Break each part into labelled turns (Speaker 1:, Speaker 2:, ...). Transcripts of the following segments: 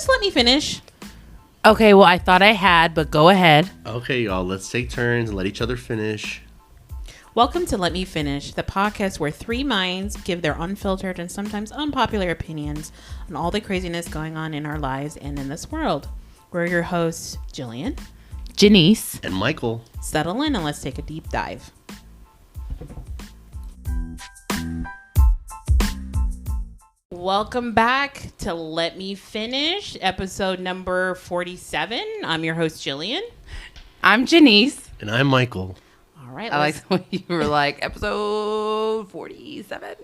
Speaker 1: just let me finish.
Speaker 2: Okay, well, I thought I had, but go ahead.
Speaker 3: Okay, y'all, let's take turns and let each other finish.
Speaker 1: Welcome to Let Me Finish, the podcast where three minds give their unfiltered and sometimes unpopular opinions on all the craziness going on in our lives and in this world. We're your hosts, Jillian,
Speaker 2: Janice.
Speaker 3: And Michael.
Speaker 1: Settle in and let's take a deep dive. Welcome back to Let Me Finish, episode number 47. I'm your host, Jillian.
Speaker 2: I'm Janice.
Speaker 3: And I'm Michael.
Speaker 1: All right.
Speaker 2: I like when you were like, episode 47.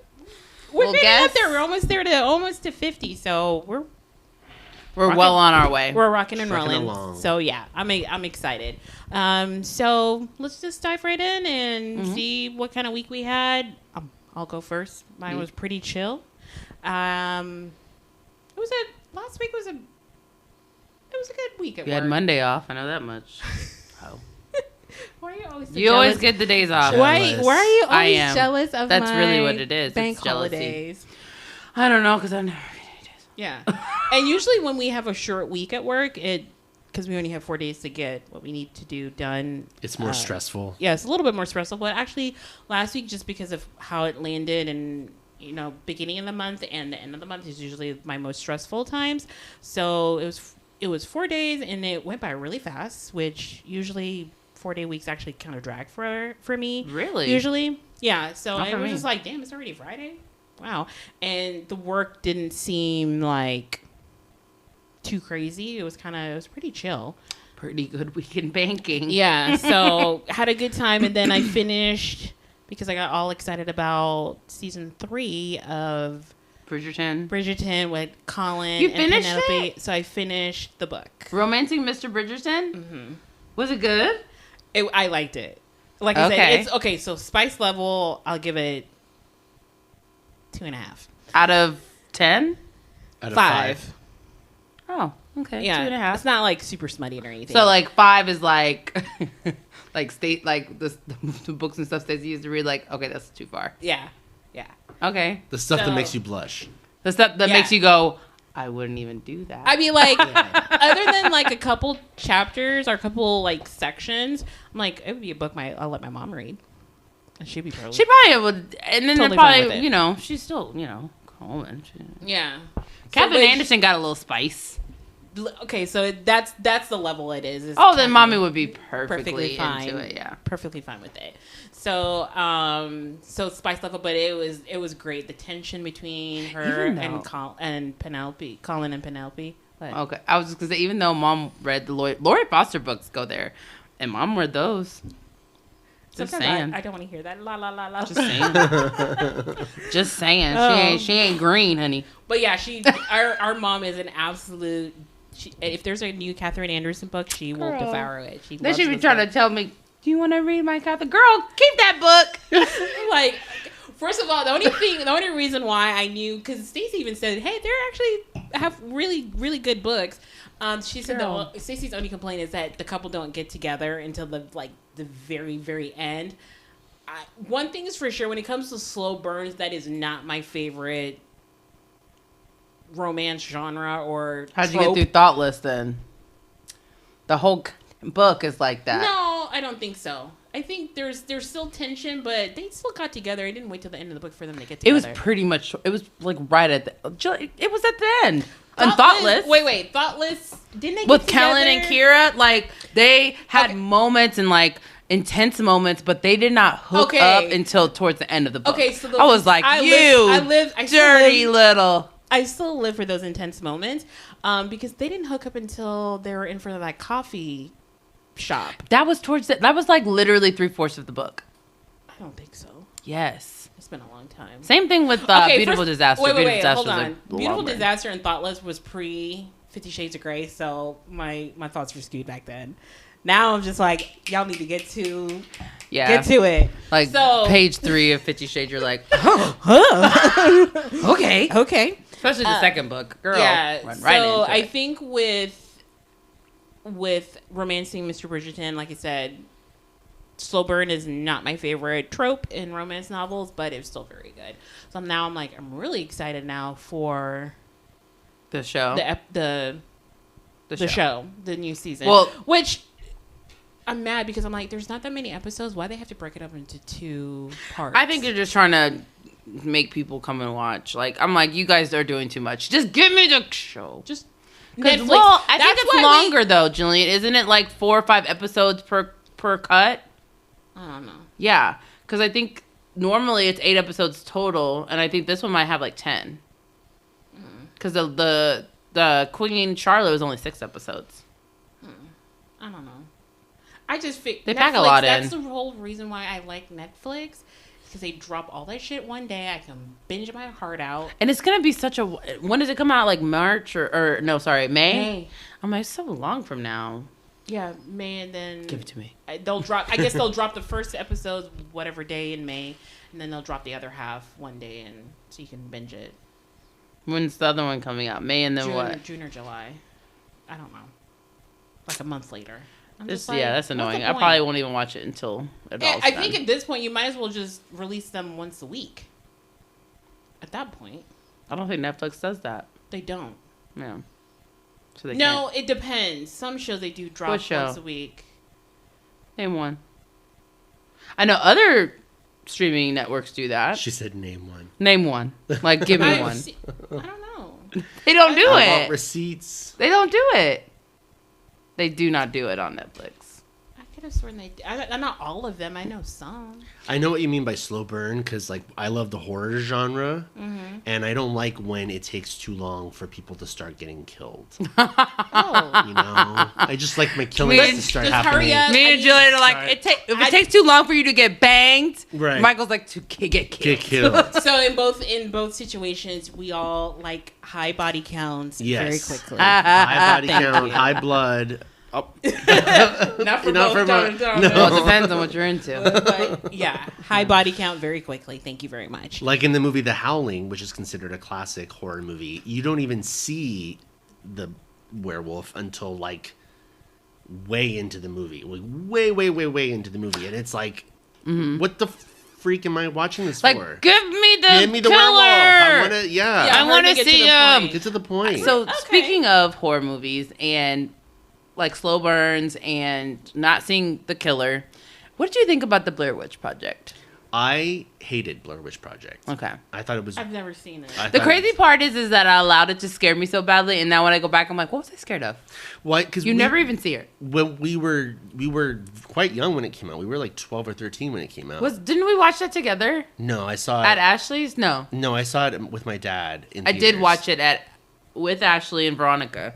Speaker 1: We're getting up there. We're almost there to 50. So we're
Speaker 2: well on our way.
Speaker 1: We're rocking and
Speaker 3: Trucking
Speaker 1: rolling.
Speaker 3: along.
Speaker 1: So yeah, I'm excited. So let's just dive right in and see what kind of week we had. I'll go first. Mine was pretty chill. Last week was a good week at
Speaker 2: You
Speaker 1: work.
Speaker 2: had Monday off. I know that much. Oh.
Speaker 1: Why are you always so
Speaker 2: You always
Speaker 1: jealous?
Speaker 2: get the days off.
Speaker 1: Why are you
Speaker 2: I
Speaker 1: always
Speaker 2: am.
Speaker 1: jealous of
Speaker 2: That's
Speaker 1: my
Speaker 2: really what it is.
Speaker 1: bank
Speaker 2: It's jealousy.
Speaker 1: holidays?
Speaker 2: I don't know, because I've never been any days.
Speaker 1: Yeah. And usually when we have a short week at work, because we only have 4 days to get what we need to do done.
Speaker 3: It's more stressful.
Speaker 1: Yeah, it's a little bit more stressful. But actually, last week, just because of how it landed and, beginning of the month and the end of the month is usually my most stressful times. So it was 4 days and it went by really fast, which usually 4-day weeks actually kind of drag for me.
Speaker 2: Really?
Speaker 1: Usually. Yeah. So
Speaker 2: Not
Speaker 1: I
Speaker 2: for
Speaker 1: was
Speaker 2: me.
Speaker 1: just like, damn, it's already Friday. Wow. And the work didn't seem like too crazy. It was pretty chill.
Speaker 2: Pretty good week in banking.
Speaker 1: Yeah. So had a good time. And then I finished because I got all excited about season 3 of
Speaker 2: Bridgerton.
Speaker 1: with Colin
Speaker 2: You
Speaker 1: and
Speaker 2: finished
Speaker 1: Penelope.
Speaker 2: it?
Speaker 1: So I finished the book.
Speaker 2: Romancing Mr. Bridgerton? Mm-hmm. Was it good?
Speaker 1: I liked it. Like I
Speaker 2: Okay.
Speaker 1: said, it's okay. So spice level, I'll give it 2.5
Speaker 2: Out of 10?
Speaker 3: Out of
Speaker 1: 5.
Speaker 2: Oh, okay.
Speaker 1: Yeah,
Speaker 2: 2.5.
Speaker 1: it's not like super smutty or anything.
Speaker 2: So like 5 is like the books and stuff Stacey used to read. Like, okay, that's too far.
Speaker 1: yeah.
Speaker 2: Okay,
Speaker 3: The stuff
Speaker 1: So-
Speaker 3: that makes you blush.
Speaker 2: the stuff that
Speaker 1: Yeah.
Speaker 2: makes you go, I wouldn't even do that.
Speaker 1: I mean, like, other than like a couple chapters or a couple like sections, I'm like, it would be a book I'll let my mom read. And she'd be probably.
Speaker 2: She probably would, and then
Speaker 1: Totally
Speaker 2: they're
Speaker 1: fine with
Speaker 2: probably,
Speaker 1: it.
Speaker 2: she's still, Coleman.
Speaker 1: Yeah.
Speaker 2: Catherine
Speaker 1: So,
Speaker 2: Anderson got a little spice.
Speaker 1: Okay, so that's the level it is.
Speaker 2: Oh, then
Speaker 1: Catherine-
Speaker 2: mommy would be perfectly
Speaker 1: perfectly fine.
Speaker 2: into it. Yeah.
Speaker 1: Perfectly fine with it. So, so spice level, but it was great. The tension between her
Speaker 2: Even
Speaker 1: and
Speaker 2: though-
Speaker 1: Colin and Penelope. But,
Speaker 2: Okay, I was just gonna say, even though mom read the Lori Foster books, go there, and mom read those. Just
Speaker 1: sometimes
Speaker 2: saying.
Speaker 1: I don't want to hear that. La la la la.
Speaker 2: Just saying. Just saying. She ain't green, honey.
Speaker 1: But yeah, our mom is an absolute. If there's a new Catherine Anderson book, she will
Speaker 2: Girl.
Speaker 1: devour it.
Speaker 2: Then
Speaker 1: loves
Speaker 2: she be
Speaker 1: this
Speaker 2: trying
Speaker 1: book.
Speaker 2: to tell me, do you want to read my Catherine? Girl, keep that book.
Speaker 1: Like, first of all, the only reason why I knew, because Stacey even said, hey, they're actually have really, really good books. She said Stacey's only complaint is that the couple don't get together until the very, very end. One thing is for sure, when it comes to slow burns, that is not my favorite romance genre or
Speaker 2: How'd you
Speaker 1: trope.
Speaker 2: get through Thoughtless then? The whole book is like that.
Speaker 1: No, I don't think so. I think there's still tension, but they still got together. I didn't wait till the end of the book for them to get
Speaker 2: It
Speaker 1: together.
Speaker 2: was pretty much. It was like right at the. It was at the end. And Thoughtless.
Speaker 1: Wait. Thoughtless. Didn't they
Speaker 2: With
Speaker 1: get together?
Speaker 2: Kellen and Kira, like they had moments and like intense moments, but they did not hook up until towards the end of the book.
Speaker 1: Okay, so
Speaker 2: I was like, I dirty little.
Speaker 1: I still live for those intense moments, because they didn't hook up until they were in front of that coffee shop.
Speaker 2: That was that was like literally 3/4 of the book.
Speaker 1: I don't think so.
Speaker 2: Yes.
Speaker 1: It's been a long time.
Speaker 2: Same thing with Beautiful Disaster.
Speaker 1: Wait,
Speaker 2: Beautiful Disaster
Speaker 1: hold
Speaker 2: was,
Speaker 1: on.
Speaker 2: like,
Speaker 1: Beautiful
Speaker 2: long run.
Speaker 1: Disaster and Thoughtless was pre 50 Shades of Grey, so my thoughts were skewed back then. Now I'm just like, y'all need to get to it.
Speaker 2: Like
Speaker 1: So-
Speaker 2: page 3 of 50 Shades, you're like, okay.
Speaker 1: Okay.
Speaker 2: Especially the second book, girl.
Speaker 1: Yeah.
Speaker 2: Run
Speaker 1: So
Speaker 2: right into
Speaker 1: I
Speaker 2: it.
Speaker 1: think with Romancing Mr. Bridgerton, like I said, slow burn is not my favorite trope in romance novels, but it's still very good. So now I'm really excited now for
Speaker 2: the show.
Speaker 1: the show, the new season.
Speaker 2: Well,
Speaker 1: which I'm mad because I'm like, there's not that many episodes. Why they have to break it up into 2 parts?
Speaker 2: I think they're just trying to make people come and watch. Like, I'm like, you guys are doing too much. Just give me the show.
Speaker 1: Just
Speaker 2: Netflix.
Speaker 1: Netflix.
Speaker 2: Well, I think
Speaker 1: That's
Speaker 2: it's
Speaker 1: why
Speaker 2: longer though, Jillian. Isn't it like 4 or 5 episodes per cut?
Speaker 1: I don't know.
Speaker 2: Yeah, because I think normally it's 8 episodes total, and I think this one might have like 10. Because the Queen Charlotte was only 6 episodes.
Speaker 1: I don't know. I just think
Speaker 2: They pack a lot
Speaker 1: That's
Speaker 2: in.
Speaker 1: the whole reason why I like Netflix. Because they drop all that shit one day. I can binge my heart out.
Speaker 2: And it's gonna be such a. When does it come out? Like March or no? Sorry, May.
Speaker 1: May.
Speaker 2: I'm like, so long from now.
Speaker 1: Yeah, May, and then
Speaker 2: Give it to me.
Speaker 1: they'll drop. I guess they'll drop the first episodes whatever day in May, and then they'll drop the other half one day, and so you can binge it.
Speaker 2: When's the other one coming out? May and then what?
Speaker 1: June or July. I don't know. Like a month later. I'm
Speaker 2: This,
Speaker 1: just like,
Speaker 2: yeah, that's
Speaker 1: what's the
Speaker 2: annoying. I
Speaker 1: point?
Speaker 2: probably won't even watch it until it
Speaker 1: Yeah,
Speaker 2: all's
Speaker 1: I
Speaker 2: done.
Speaker 1: think at this point you might as well just release them once a week. At that point,
Speaker 2: I don't think Netflix does that.
Speaker 1: they don't.
Speaker 2: Yeah. So they
Speaker 1: No, it depends. Some shows they do drop
Speaker 2: What show?
Speaker 1: once a week.
Speaker 2: can't. Name one. I know other streaming networks do that.
Speaker 3: She said, "Name one."
Speaker 2: Name one. Like, give me
Speaker 1: I
Speaker 2: one.
Speaker 1: don't know.
Speaker 2: They don't do
Speaker 3: I want
Speaker 2: it.
Speaker 3: receipts.
Speaker 2: They don't do it. They do not do it on Netflix.
Speaker 1: I could have sworn they. I'm not all of them. I know some.
Speaker 3: I know what you mean by slow burn because, like, I love the horror genre,
Speaker 1: Mm-hmm.
Speaker 3: and I don't like when it takes too long for people to start getting killed.
Speaker 1: Oh.
Speaker 3: You know, I just like my killings
Speaker 2: Just-
Speaker 3: to start
Speaker 1: just
Speaker 3: happening.
Speaker 1: hurry up.
Speaker 2: Me and Julian are like, if it takes too long for you to get banged,
Speaker 3: Right.
Speaker 2: Michael's like, to get killed.
Speaker 3: Get killed.
Speaker 1: So in both situations, we all like high body counts very
Speaker 3: Yes.
Speaker 1: quickly.
Speaker 3: High body
Speaker 2: Thank
Speaker 3: count,
Speaker 2: you.
Speaker 3: high blood. Oh.
Speaker 1: Not for
Speaker 3: Not
Speaker 1: both.
Speaker 3: for
Speaker 1: Don't- don't-
Speaker 3: no.
Speaker 2: Well, it depends on what you're into.
Speaker 1: But yeah, high body count very quickly. Thank you very much.
Speaker 3: Like in the movie The Howling, which is considered a classic horror movie, you don't even see the werewolf until like way into the movie, like way into the movie, and it's like, what the freak am I watching this
Speaker 2: Like,
Speaker 3: for?
Speaker 2: give me the
Speaker 3: Give me the
Speaker 2: killer.
Speaker 3: werewolf. I want to,
Speaker 1: Yeah,
Speaker 2: I want
Speaker 1: hurry
Speaker 2: to
Speaker 1: to get to
Speaker 2: see
Speaker 1: the
Speaker 2: him.
Speaker 1: point.
Speaker 3: get to the point.
Speaker 2: So
Speaker 1: Okay.
Speaker 2: speaking of horror movies and like slow burns and not seeing the killer, what did you think about the Blair Witch Project?
Speaker 3: I hated Blair Witch Project.
Speaker 2: Okay.
Speaker 3: I thought it was.
Speaker 1: I've never seen it.
Speaker 3: I
Speaker 2: The
Speaker 3: thought
Speaker 2: crazy
Speaker 3: it
Speaker 2: part is that I allowed it to scare me so badly, and now when I go back, I'm like, what was I scared of?
Speaker 3: why? Because
Speaker 2: You never even see her.
Speaker 3: When we were quite young when it came out. We were like 12 or 13 when it came out.
Speaker 2: Didn't we watch that together
Speaker 3: No, I saw it.
Speaker 2: at Ashley's? No,
Speaker 3: No, I saw it with my dad. In
Speaker 2: I did
Speaker 3: theaters.
Speaker 2: watch it with Ashley and Veronica.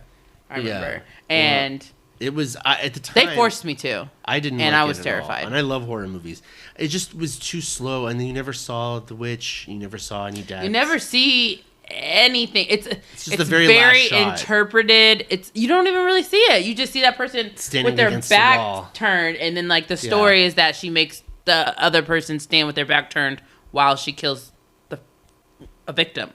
Speaker 2: I
Speaker 3: Yeah.
Speaker 2: remember, and
Speaker 3: It was at the time.
Speaker 2: they forced me to.
Speaker 3: I didn't.
Speaker 2: and
Speaker 3: like
Speaker 2: I
Speaker 3: it
Speaker 2: was
Speaker 3: at all.
Speaker 2: terrified.
Speaker 3: And I love horror movies. It just was too slow, and then you never saw the witch. You never saw any deaths.
Speaker 2: You never see anything. It's
Speaker 3: just the very last shot.
Speaker 2: interpreted. You don't even really see it. You just see that person
Speaker 3: Standing
Speaker 2: with their
Speaker 3: against the wall.
Speaker 2: back turned, and then like the story is that she makes the other person stand with their back turned while she kills a victim.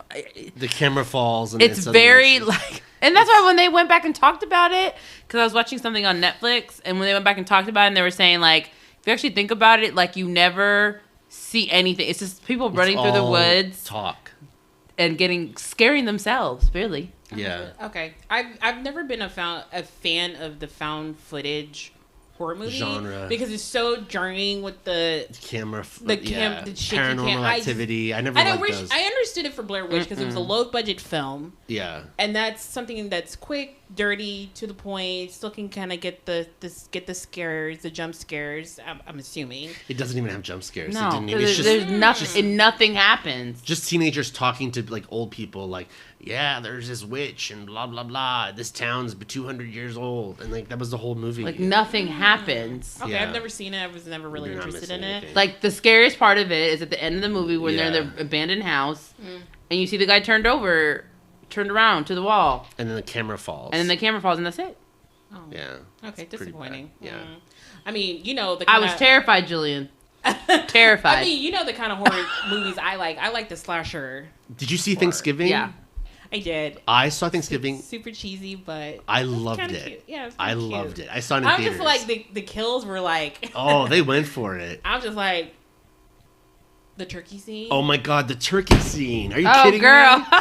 Speaker 3: The camera falls. And
Speaker 2: It's
Speaker 3: suddenly
Speaker 2: very
Speaker 3: it's-
Speaker 2: like, and that's why when they went back and talked about it, because I was watching something on Netflix, and when they went back and talked about it, and they were saying like, if you actually think about it, like you never see anything. It's just people running through the
Speaker 3: all
Speaker 2: woods
Speaker 3: talk.
Speaker 2: and scaring themselves. Really,
Speaker 3: Yeah.
Speaker 1: Okay, I've never been a fan of the found footage horror movie
Speaker 3: Genre.
Speaker 1: because it's so jarring with the
Speaker 3: Camera.
Speaker 1: the shaky
Speaker 3: paranormal activity. I never
Speaker 1: and I
Speaker 3: liked
Speaker 1: wish
Speaker 3: those.
Speaker 1: I understood it for Blair Witch because it was a low budget film,
Speaker 3: Yeah.
Speaker 1: and that's something that's quick, dirty, to the point. Still can kind of get the scares, the jump scares. I'm assuming.
Speaker 3: It doesn't even have jump scares. It
Speaker 2: no,
Speaker 3: didn't even, it's just
Speaker 2: there's nothing, and nothing happens.
Speaker 3: just teenagers talking to like old people, like, yeah, there's this witch and blah blah blah. This town's 200 years old, and like that was the whole movie.
Speaker 2: Like nothing happens.
Speaker 1: Okay,
Speaker 3: Yeah.
Speaker 1: I've never seen it. I was never really
Speaker 3: You're not
Speaker 1: interested
Speaker 3: missing
Speaker 1: in it.
Speaker 3: anything.
Speaker 2: Like the scariest part of it is at the end of the movie when they're in
Speaker 3: Yeah.
Speaker 2: their abandoned house, and you see the guy turned around to the wall,
Speaker 3: and then the camera falls.
Speaker 2: and then the camera falls, and that's it.
Speaker 1: Oh.
Speaker 3: yeah.
Speaker 1: Okay,
Speaker 3: It's pretty
Speaker 1: disappointing.
Speaker 3: bad. Yeah.
Speaker 1: I mean, you know the.
Speaker 2: I
Speaker 1: Kinda,
Speaker 2: was terrified, Julian. Terrified.
Speaker 1: I mean, you know the kind of horror movies I like. I like the slasher.
Speaker 3: Did you see Thanksgiving?
Speaker 2: Yeah.
Speaker 1: I did.
Speaker 3: I saw Thanksgiving.
Speaker 1: Super cheesy, but
Speaker 3: I
Speaker 1: it was
Speaker 3: loved
Speaker 1: kinda
Speaker 3: it.
Speaker 1: Cute. Yeah, it was
Speaker 3: I
Speaker 1: kinda cute.
Speaker 3: loved it. I saw it in
Speaker 1: I'm
Speaker 3: theaters.
Speaker 1: just like the kills were like.
Speaker 3: Oh, they went for it.
Speaker 1: I'm just like, The turkey scene.
Speaker 3: Oh my god, the turkey scene. Are you
Speaker 2: Oh,
Speaker 3: kidding
Speaker 2: girl.
Speaker 3: me? The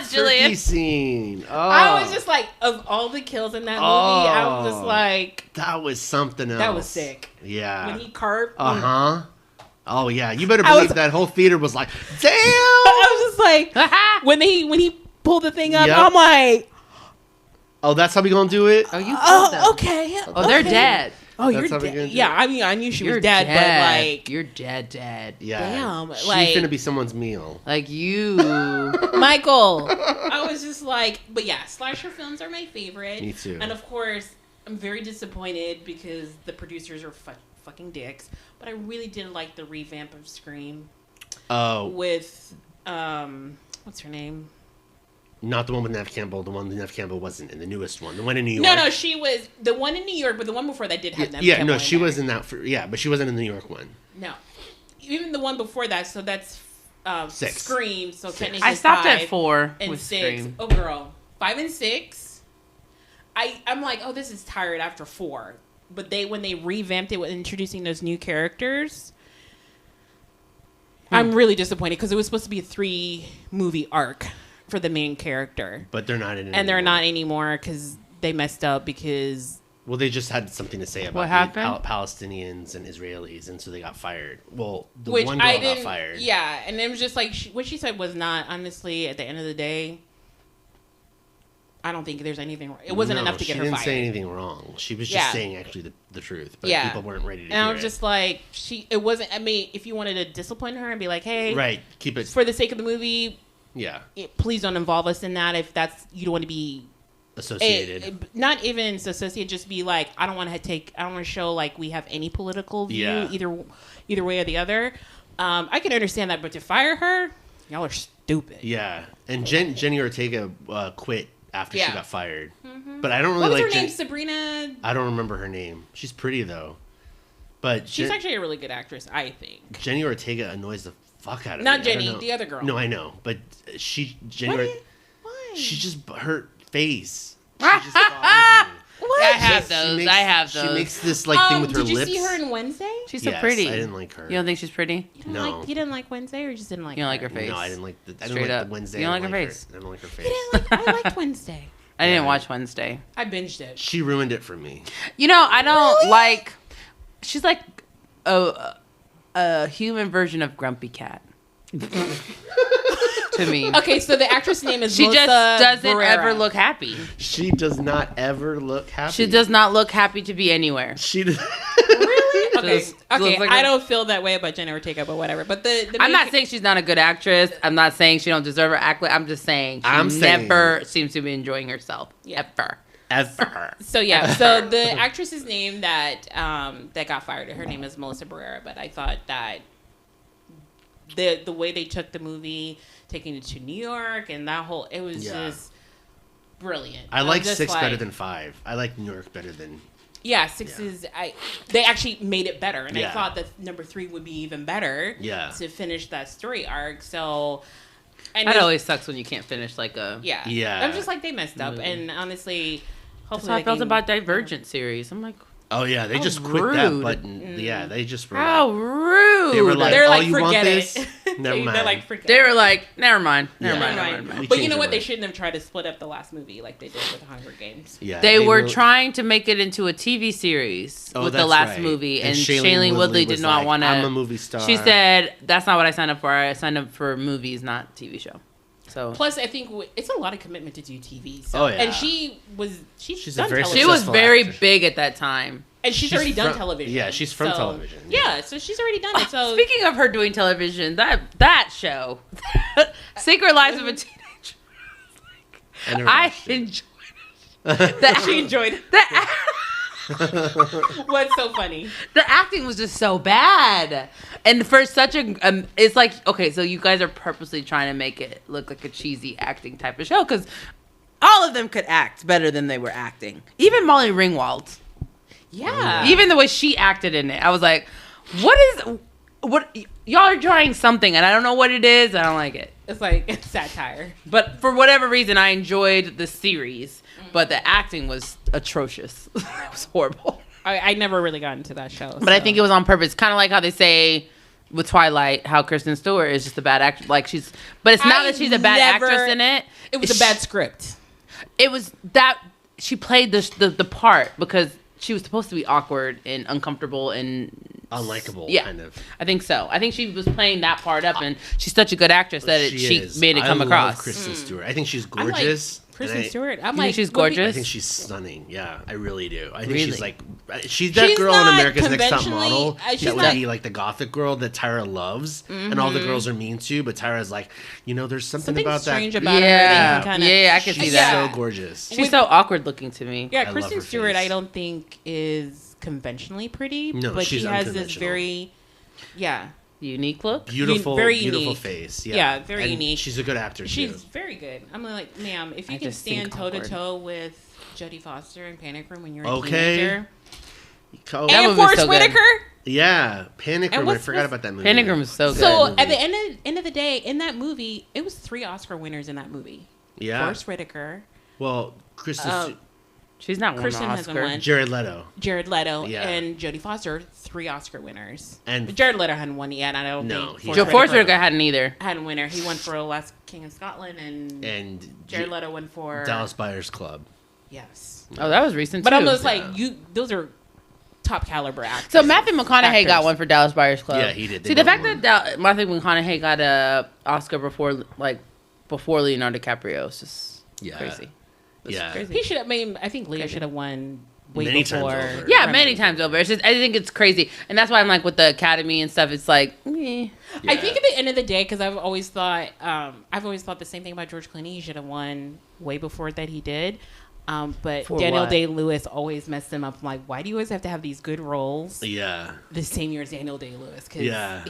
Speaker 3: turkey
Speaker 2: Julian.
Speaker 3: scene. Oh.
Speaker 1: I was just like, of all the kills in that movie, I was just like,
Speaker 3: that was something else.
Speaker 1: that was sick.
Speaker 3: Yeah.
Speaker 1: When he carved.
Speaker 3: Uh-huh. Oh yeah, you better
Speaker 1: I
Speaker 3: believe
Speaker 1: was-
Speaker 3: that whole theater was like, damn.
Speaker 1: I was just like, when he pulled the thing up,
Speaker 3: Yep.
Speaker 1: I'm like,
Speaker 3: Oh, that's how we gonna do it?
Speaker 2: Oh, you killed them.
Speaker 1: oh, okay.
Speaker 2: Oh, they're
Speaker 1: okay.
Speaker 2: dead.
Speaker 1: Oh,
Speaker 3: That's
Speaker 1: you're
Speaker 3: how we
Speaker 1: dead.
Speaker 3: gonna do
Speaker 1: Yeah,
Speaker 3: it.
Speaker 1: I mean, I knew she
Speaker 2: You're
Speaker 1: was dead, but like,
Speaker 2: you're dead.
Speaker 3: Yeah.
Speaker 1: Damn,
Speaker 3: She's
Speaker 1: like-
Speaker 3: gonna be someone's meal.
Speaker 2: Like you.
Speaker 1: Michael. I was just like, but yeah, slasher films are my favorite.
Speaker 3: Me too.
Speaker 1: And of course, I'm very disappointed because the producers are fucking dicks. But I really did like the revamp of Scream
Speaker 3: Oh,
Speaker 1: with what's her name?
Speaker 3: not the one with Nev Campbell. The one that Nev Campbell wasn't in. The newest one. The one in New York.
Speaker 1: No, she was the one in New York, but the one before that did have Nev
Speaker 3: Yeah,
Speaker 1: Campbell
Speaker 3: no, she
Speaker 1: there.
Speaker 3: was in that. But she wasn't in the New York one.
Speaker 1: No, even the one before that. So that's
Speaker 3: 6.
Speaker 1: Scream. So
Speaker 3: Six.
Speaker 1: technically
Speaker 2: I stopped
Speaker 1: 5
Speaker 2: at 4
Speaker 1: and
Speaker 2: with
Speaker 1: 6.
Speaker 2: Scream.
Speaker 1: Oh, girl, 5 and 6. I'm like, oh, this is tired after 4. But when they revamped it with introducing those new characters, I'm really disappointed because it was supposed to be a 3-movie arc for the main character,
Speaker 3: But they're not in it.
Speaker 1: and they're
Speaker 3: anymore.
Speaker 1: not anymore because they messed up because.
Speaker 3: Well, they just had something to say about
Speaker 2: What
Speaker 3: the
Speaker 2: happened?
Speaker 3: Palestinians and Israelis, and so they got fired. Well, the
Speaker 1: Which
Speaker 3: one girl
Speaker 1: I
Speaker 3: got
Speaker 1: didn't.
Speaker 3: fired.
Speaker 1: Yeah, and it was just like what she said was not honestly. At the end of the day, I don't think there's anything wrong. It wasn't
Speaker 3: No,
Speaker 1: enough to get her
Speaker 3: She
Speaker 1: fired.
Speaker 3: didn't say anything wrong. She was just
Speaker 1: Yeah.
Speaker 3: saying actually the truth, but
Speaker 1: Yeah.
Speaker 3: people weren't ready to
Speaker 1: And
Speaker 3: hear
Speaker 1: I was
Speaker 3: it.
Speaker 1: just like, it wasn't. I mean, if you wanted to discipline her and be like, hey,
Speaker 3: Right, keep it.
Speaker 1: for the sake of the movie,
Speaker 3: Yeah,
Speaker 1: please don't involve us in that. If that's you don't want to be
Speaker 3: associated.
Speaker 1: not even associated, just be like, I don't want to show like we have any political view
Speaker 3: Yeah.
Speaker 1: either way or the other. I can understand that, but to fire her, y'all are stupid.
Speaker 3: Yeah, and Jenny Ortega quit after she
Speaker 1: Yeah.
Speaker 3: got fired. But I don't really
Speaker 1: What was
Speaker 3: like
Speaker 1: her name?
Speaker 3: Jen-
Speaker 1: Sabrina.
Speaker 3: I don't remember her name. She's pretty though. But
Speaker 1: She's actually a really good actress, I think.
Speaker 3: Jenny Ortega annoys the fuck out of
Speaker 1: Not
Speaker 3: me. I don't
Speaker 1: Jenny,
Speaker 3: know.
Speaker 1: the other girl.
Speaker 3: No, I know, but Jenny.
Speaker 1: Why?
Speaker 3: She just her face. She just bothers me.
Speaker 1: What?
Speaker 2: I have
Speaker 3: She
Speaker 2: those.
Speaker 3: makes-
Speaker 2: I have
Speaker 3: She
Speaker 2: those.
Speaker 3: makes this like thing with her
Speaker 1: did you
Speaker 3: lips.
Speaker 1: see her in Wednesday?
Speaker 2: She's so
Speaker 3: Yes,
Speaker 2: pretty.
Speaker 3: I didn't like her.
Speaker 2: You don't think she's pretty?
Speaker 1: You didn't
Speaker 3: No.
Speaker 1: like you didn't like Wednesday, or you just didn't like
Speaker 2: You don't like her
Speaker 1: her?
Speaker 2: face?
Speaker 3: No, I didn't like the. I
Speaker 2: Straight
Speaker 3: didn't like
Speaker 2: up.
Speaker 3: the Wednesday.
Speaker 2: You don't
Speaker 3: I
Speaker 2: like her face?
Speaker 3: I don't like her face.
Speaker 1: You didn't like, I liked Wednesday.
Speaker 2: I didn't
Speaker 3: Yeah.
Speaker 2: watch Wednesday.
Speaker 1: I binged it.
Speaker 3: She ruined it for me.
Speaker 2: You know, I don't
Speaker 1: Really?
Speaker 2: like. She's like a human version of Grumpy Cat. To me,
Speaker 1: Okay, so the actress name is
Speaker 2: she
Speaker 1: Melissa
Speaker 2: just doesn't
Speaker 1: Barrera.
Speaker 2: ever look happy.
Speaker 3: She does not ever look happy.
Speaker 2: She does not look happy to be anywhere.
Speaker 3: She does.
Speaker 1: Really? Okay,
Speaker 2: Just
Speaker 1: okay.
Speaker 2: looks like
Speaker 1: I
Speaker 2: a-
Speaker 1: don't feel that way about Jenna Ortega, but whatever. But the
Speaker 2: I'm
Speaker 1: main
Speaker 2: not saying she's not a good actress. I'm not saying she don't deserve her accolade. I'm just saying she
Speaker 3: I'm saying-
Speaker 2: never seems to be enjoying herself.
Speaker 1: Yeah.
Speaker 2: Ever.
Speaker 3: Ever.
Speaker 1: So yeah, so the actress's name that that got fired, her name is Melissa Barrera. But I thought that the way they took the movie, taking it to New York, and that whole it was
Speaker 3: Yeah.
Speaker 1: just brilliant.
Speaker 3: I
Speaker 1: was
Speaker 3: like
Speaker 1: just
Speaker 3: 6 better
Speaker 1: like-
Speaker 3: than 5. I like New York better than.
Speaker 1: Yeah, 6
Speaker 3: Yeah.
Speaker 1: is they actually made it better, and I
Speaker 3: Yeah.
Speaker 1: thought that number 3 would be even better.
Speaker 3: Yeah.
Speaker 1: To finish that story arc, so and
Speaker 2: That
Speaker 1: it-
Speaker 2: always sucks when you can't finish like a.
Speaker 1: yeah
Speaker 3: Yeah.
Speaker 1: I'm just like they messed up,
Speaker 2: Movie.
Speaker 1: and honestly,
Speaker 2: That's
Speaker 1: hopefully
Speaker 2: how I
Speaker 1: they
Speaker 2: felt
Speaker 1: can-
Speaker 2: about Divergent series. I'm like,
Speaker 3: Oh yeah, they
Speaker 2: How
Speaker 3: just quit that
Speaker 2: rude.
Speaker 3: button. Yeah, they just were.
Speaker 2: how
Speaker 3: like,
Speaker 2: rude.
Speaker 3: They were like,
Speaker 1: They're
Speaker 3: "Oh,
Speaker 1: like,
Speaker 3: you want
Speaker 1: forget
Speaker 3: this?
Speaker 1: it.
Speaker 3: Never
Speaker 1: They're
Speaker 3: mind."
Speaker 1: like, forget
Speaker 2: They
Speaker 1: it.
Speaker 2: were like, never mind. Never
Speaker 3: Yeah.
Speaker 2: mind.
Speaker 1: Never
Speaker 2: Never
Speaker 1: mind.
Speaker 2: mind.
Speaker 1: But you
Speaker 3: changed
Speaker 1: know
Speaker 3: our
Speaker 1: what? They
Speaker 3: mind.
Speaker 1: shouldn't have tried to split up the last movie like they did with Hunger Games.
Speaker 3: Yeah,
Speaker 2: They were trying to make it into a TV series
Speaker 3: Oh,
Speaker 2: with the
Speaker 3: that's
Speaker 2: last
Speaker 3: right.
Speaker 2: movie, and
Speaker 3: Shailene
Speaker 2: Shailene Woodley did
Speaker 3: was
Speaker 2: not
Speaker 3: like,
Speaker 2: want to.
Speaker 3: I'm a movie star.
Speaker 2: She said, "That's not what I signed up for. I signed up for movies, not TV show." So
Speaker 1: Plus, I think it's a lot of commitment to do TV. So.
Speaker 3: Oh, yeah.
Speaker 1: And she's
Speaker 3: She's
Speaker 1: done
Speaker 3: a very
Speaker 1: television.
Speaker 2: she was
Speaker 3: successful
Speaker 2: very
Speaker 3: actress.
Speaker 2: big at that time.
Speaker 1: and she's
Speaker 3: she's
Speaker 1: already done
Speaker 3: from-
Speaker 1: television.
Speaker 3: yeah, she's from
Speaker 1: So-
Speaker 3: television.
Speaker 1: Yeah, so she's already done it. So
Speaker 2: Speaking of her doing television, that show, Secret Lives of a Teenager,
Speaker 3: I never
Speaker 2: I
Speaker 3: watched it.
Speaker 2: enjoyed it.
Speaker 1: she enjoyed it.
Speaker 2: The,
Speaker 1: What's so funny?
Speaker 2: the acting was just so bad, and for such a, it's like, okay, so you guys are purposely trying to make it look like a cheesy acting type of show because all of them could act better than they were acting. Even Molly Ringwald.
Speaker 1: Yeah.
Speaker 2: Even the way she acted in it, I was like, what y'all are trying something and I don't know what it is. I don't like it.
Speaker 1: It's like it's satire.
Speaker 2: But for whatever reason, I enjoyed the series, but the acting was atrocious. It was horrible.
Speaker 1: I never really got into that show.
Speaker 2: But I think it was on purpose. Kind of like how they say with Twilight, how Kristen Stewart is just a bad actress. Like but it's not that she's a bad actress in it.
Speaker 1: It was a bad script.
Speaker 2: It was that she played the part because she was supposed to be awkward and uncomfortable and
Speaker 3: unlikable,
Speaker 2: yeah,
Speaker 3: kind of.
Speaker 2: I think so. I think she was playing that part up, and she's such a good actress that she made it come
Speaker 3: I
Speaker 2: across.
Speaker 3: love Kristen Stewart. I think she's gorgeous.
Speaker 1: Kristen Stewart. I'm
Speaker 2: You
Speaker 1: like,
Speaker 2: think she's gorgeous?
Speaker 3: I think she's stunning. Yeah, I really do. I think
Speaker 2: Really?
Speaker 3: she's like, she's that
Speaker 1: She's
Speaker 3: girl in
Speaker 1: not
Speaker 3: America's Next Top
Speaker 1: conventionally-
Speaker 3: Model
Speaker 1: she's
Speaker 3: that would
Speaker 1: not-
Speaker 3: be like the gothic girl that Tyra loves, and all the girls are mean to, but Tyra's like, there's something about
Speaker 1: strange
Speaker 3: that.
Speaker 1: about her. that
Speaker 2: Yeah,
Speaker 1: you kinda-
Speaker 2: yeah, I can see
Speaker 3: She's
Speaker 2: that.
Speaker 3: so gorgeous.
Speaker 2: She's so awkward looking to me.
Speaker 1: Yeah,
Speaker 3: I love
Speaker 1: Kristen
Speaker 3: her
Speaker 1: Stewart,
Speaker 3: face.
Speaker 1: I don't think is conventionally pretty,
Speaker 3: No,
Speaker 1: but
Speaker 3: she's
Speaker 1: she has this
Speaker 3: unconventional.
Speaker 1: very,
Speaker 2: Unique look.
Speaker 3: Beautiful,
Speaker 1: very
Speaker 3: beautiful
Speaker 1: unique.
Speaker 3: face.
Speaker 1: Yeah, very
Speaker 3: And
Speaker 1: unique.
Speaker 3: She's a good actor
Speaker 1: she's
Speaker 3: too.
Speaker 1: very good. I'm like, ma'am, if you
Speaker 2: I
Speaker 1: can
Speaker 2: just think
Speaker 1: stand toe to
Speaker 2: awkward.
Speaker 1: toe with Jodie Foster in Panic Room when you're a
Speaker 3: Okay.
Speaker 1: teenager,
Speaker 3: Oh,
Speaker 2: That
Speaker 1: and
Speaker 2: movie's
Speaker 1: Forrest
Speaker 2: so good.
Speaker 1: Whitaker.
Speaker 3: yeah, Panic
Speaker 1: And
Speaker 3: Room. I
Speaker 1: what's-
Speaker 3: forgot
Speaker 1: what's-
Speaker 3: about that movie.
Speaker 2: Panic Room is so good.
Speaker 1: So
Speaker 3: movie.
Speaker 1: at the end of the day, in that movie, it was 3 Oscar winners in that movie.
Speaker 3: Yeah.
Speaker 1: Forrest Whitaker,
Speaker 3: Well, Kristen,
Speaker 2: she's not won
Speaker 1: Kristen
Speaker 2: an
Speaker 1: hasn't
Speaker 2: Oscar.
Speaker 1: won.
Speaker 3: Jared Leto,
Speaker 1: Jared Leto,
Speaker 3: Yeah.
Speaker 1: and Jodie Foster, 3 Oscar winners.
Speaker 3: and
Speaker 1: But Jared Leto hadn't won yet. I don't
Speaker 3: No,
Speaker 1: think
Speaker 3: he-
Speaker 2: Joe Forrest Whitaker hadn't either.
Speaker 1: hadn't winner. He won for Last King of Scotland, and Jared
Speaker 3: J-
Speaker 1: Leto won for
Speaker 3: Dallas Buyers Club.
Speaker 1: Yes,
Speaker 2: Oh, that was recent
Speaker 1: but
Speaker 2: too.
Speaker 1: I'm just like
Speaker 3: Yeah.
Speaker 1: those are top caliber actors.
Speaker 2: So Matthew McConaughey
Speaker 1: Actors.
Speaker 2: got one for Dallas Buyers Club.
Speaker 3: Yeah, he did. They
Speaker 2: See, the
Speaker 3: both
Speaker 2: fact
Speaker 3: won.
Speaker 2: that Matthew McConaughey got a Oscar before Leonardo DiCaprio is just
Speaker 3: Yeah.
Speaker 2: crazy. It's
Speaker 3: Yeah.
Speaker 2: crazy.
Speaker 1: He should have. I think Leo should have won way
Speaker 3: Many times
Speaker 1: before.
Speaker 3: over.
Speaker 2: Yeah, many times over. It's just, I think it's crazy, and that's why I'm like with the Academy and stuff. It's like,
Speaker 1: I
Speaker 3: Yeah.
Speaker 1: think at the end of the day, because I've always thought the same thing about George Clooney. He should have won way before that he did. But
Speaker 2: For
Speaker 1: Daniel
Speaker 2: what?
Speaker 1: Day-Lewis always messed him up. I'm like, why do you always have to have these good roles
Speaker 3: Yeah.
Speaker 1: the same year as Daniel Day-Lewis? Because
Speaker 3: Yeah.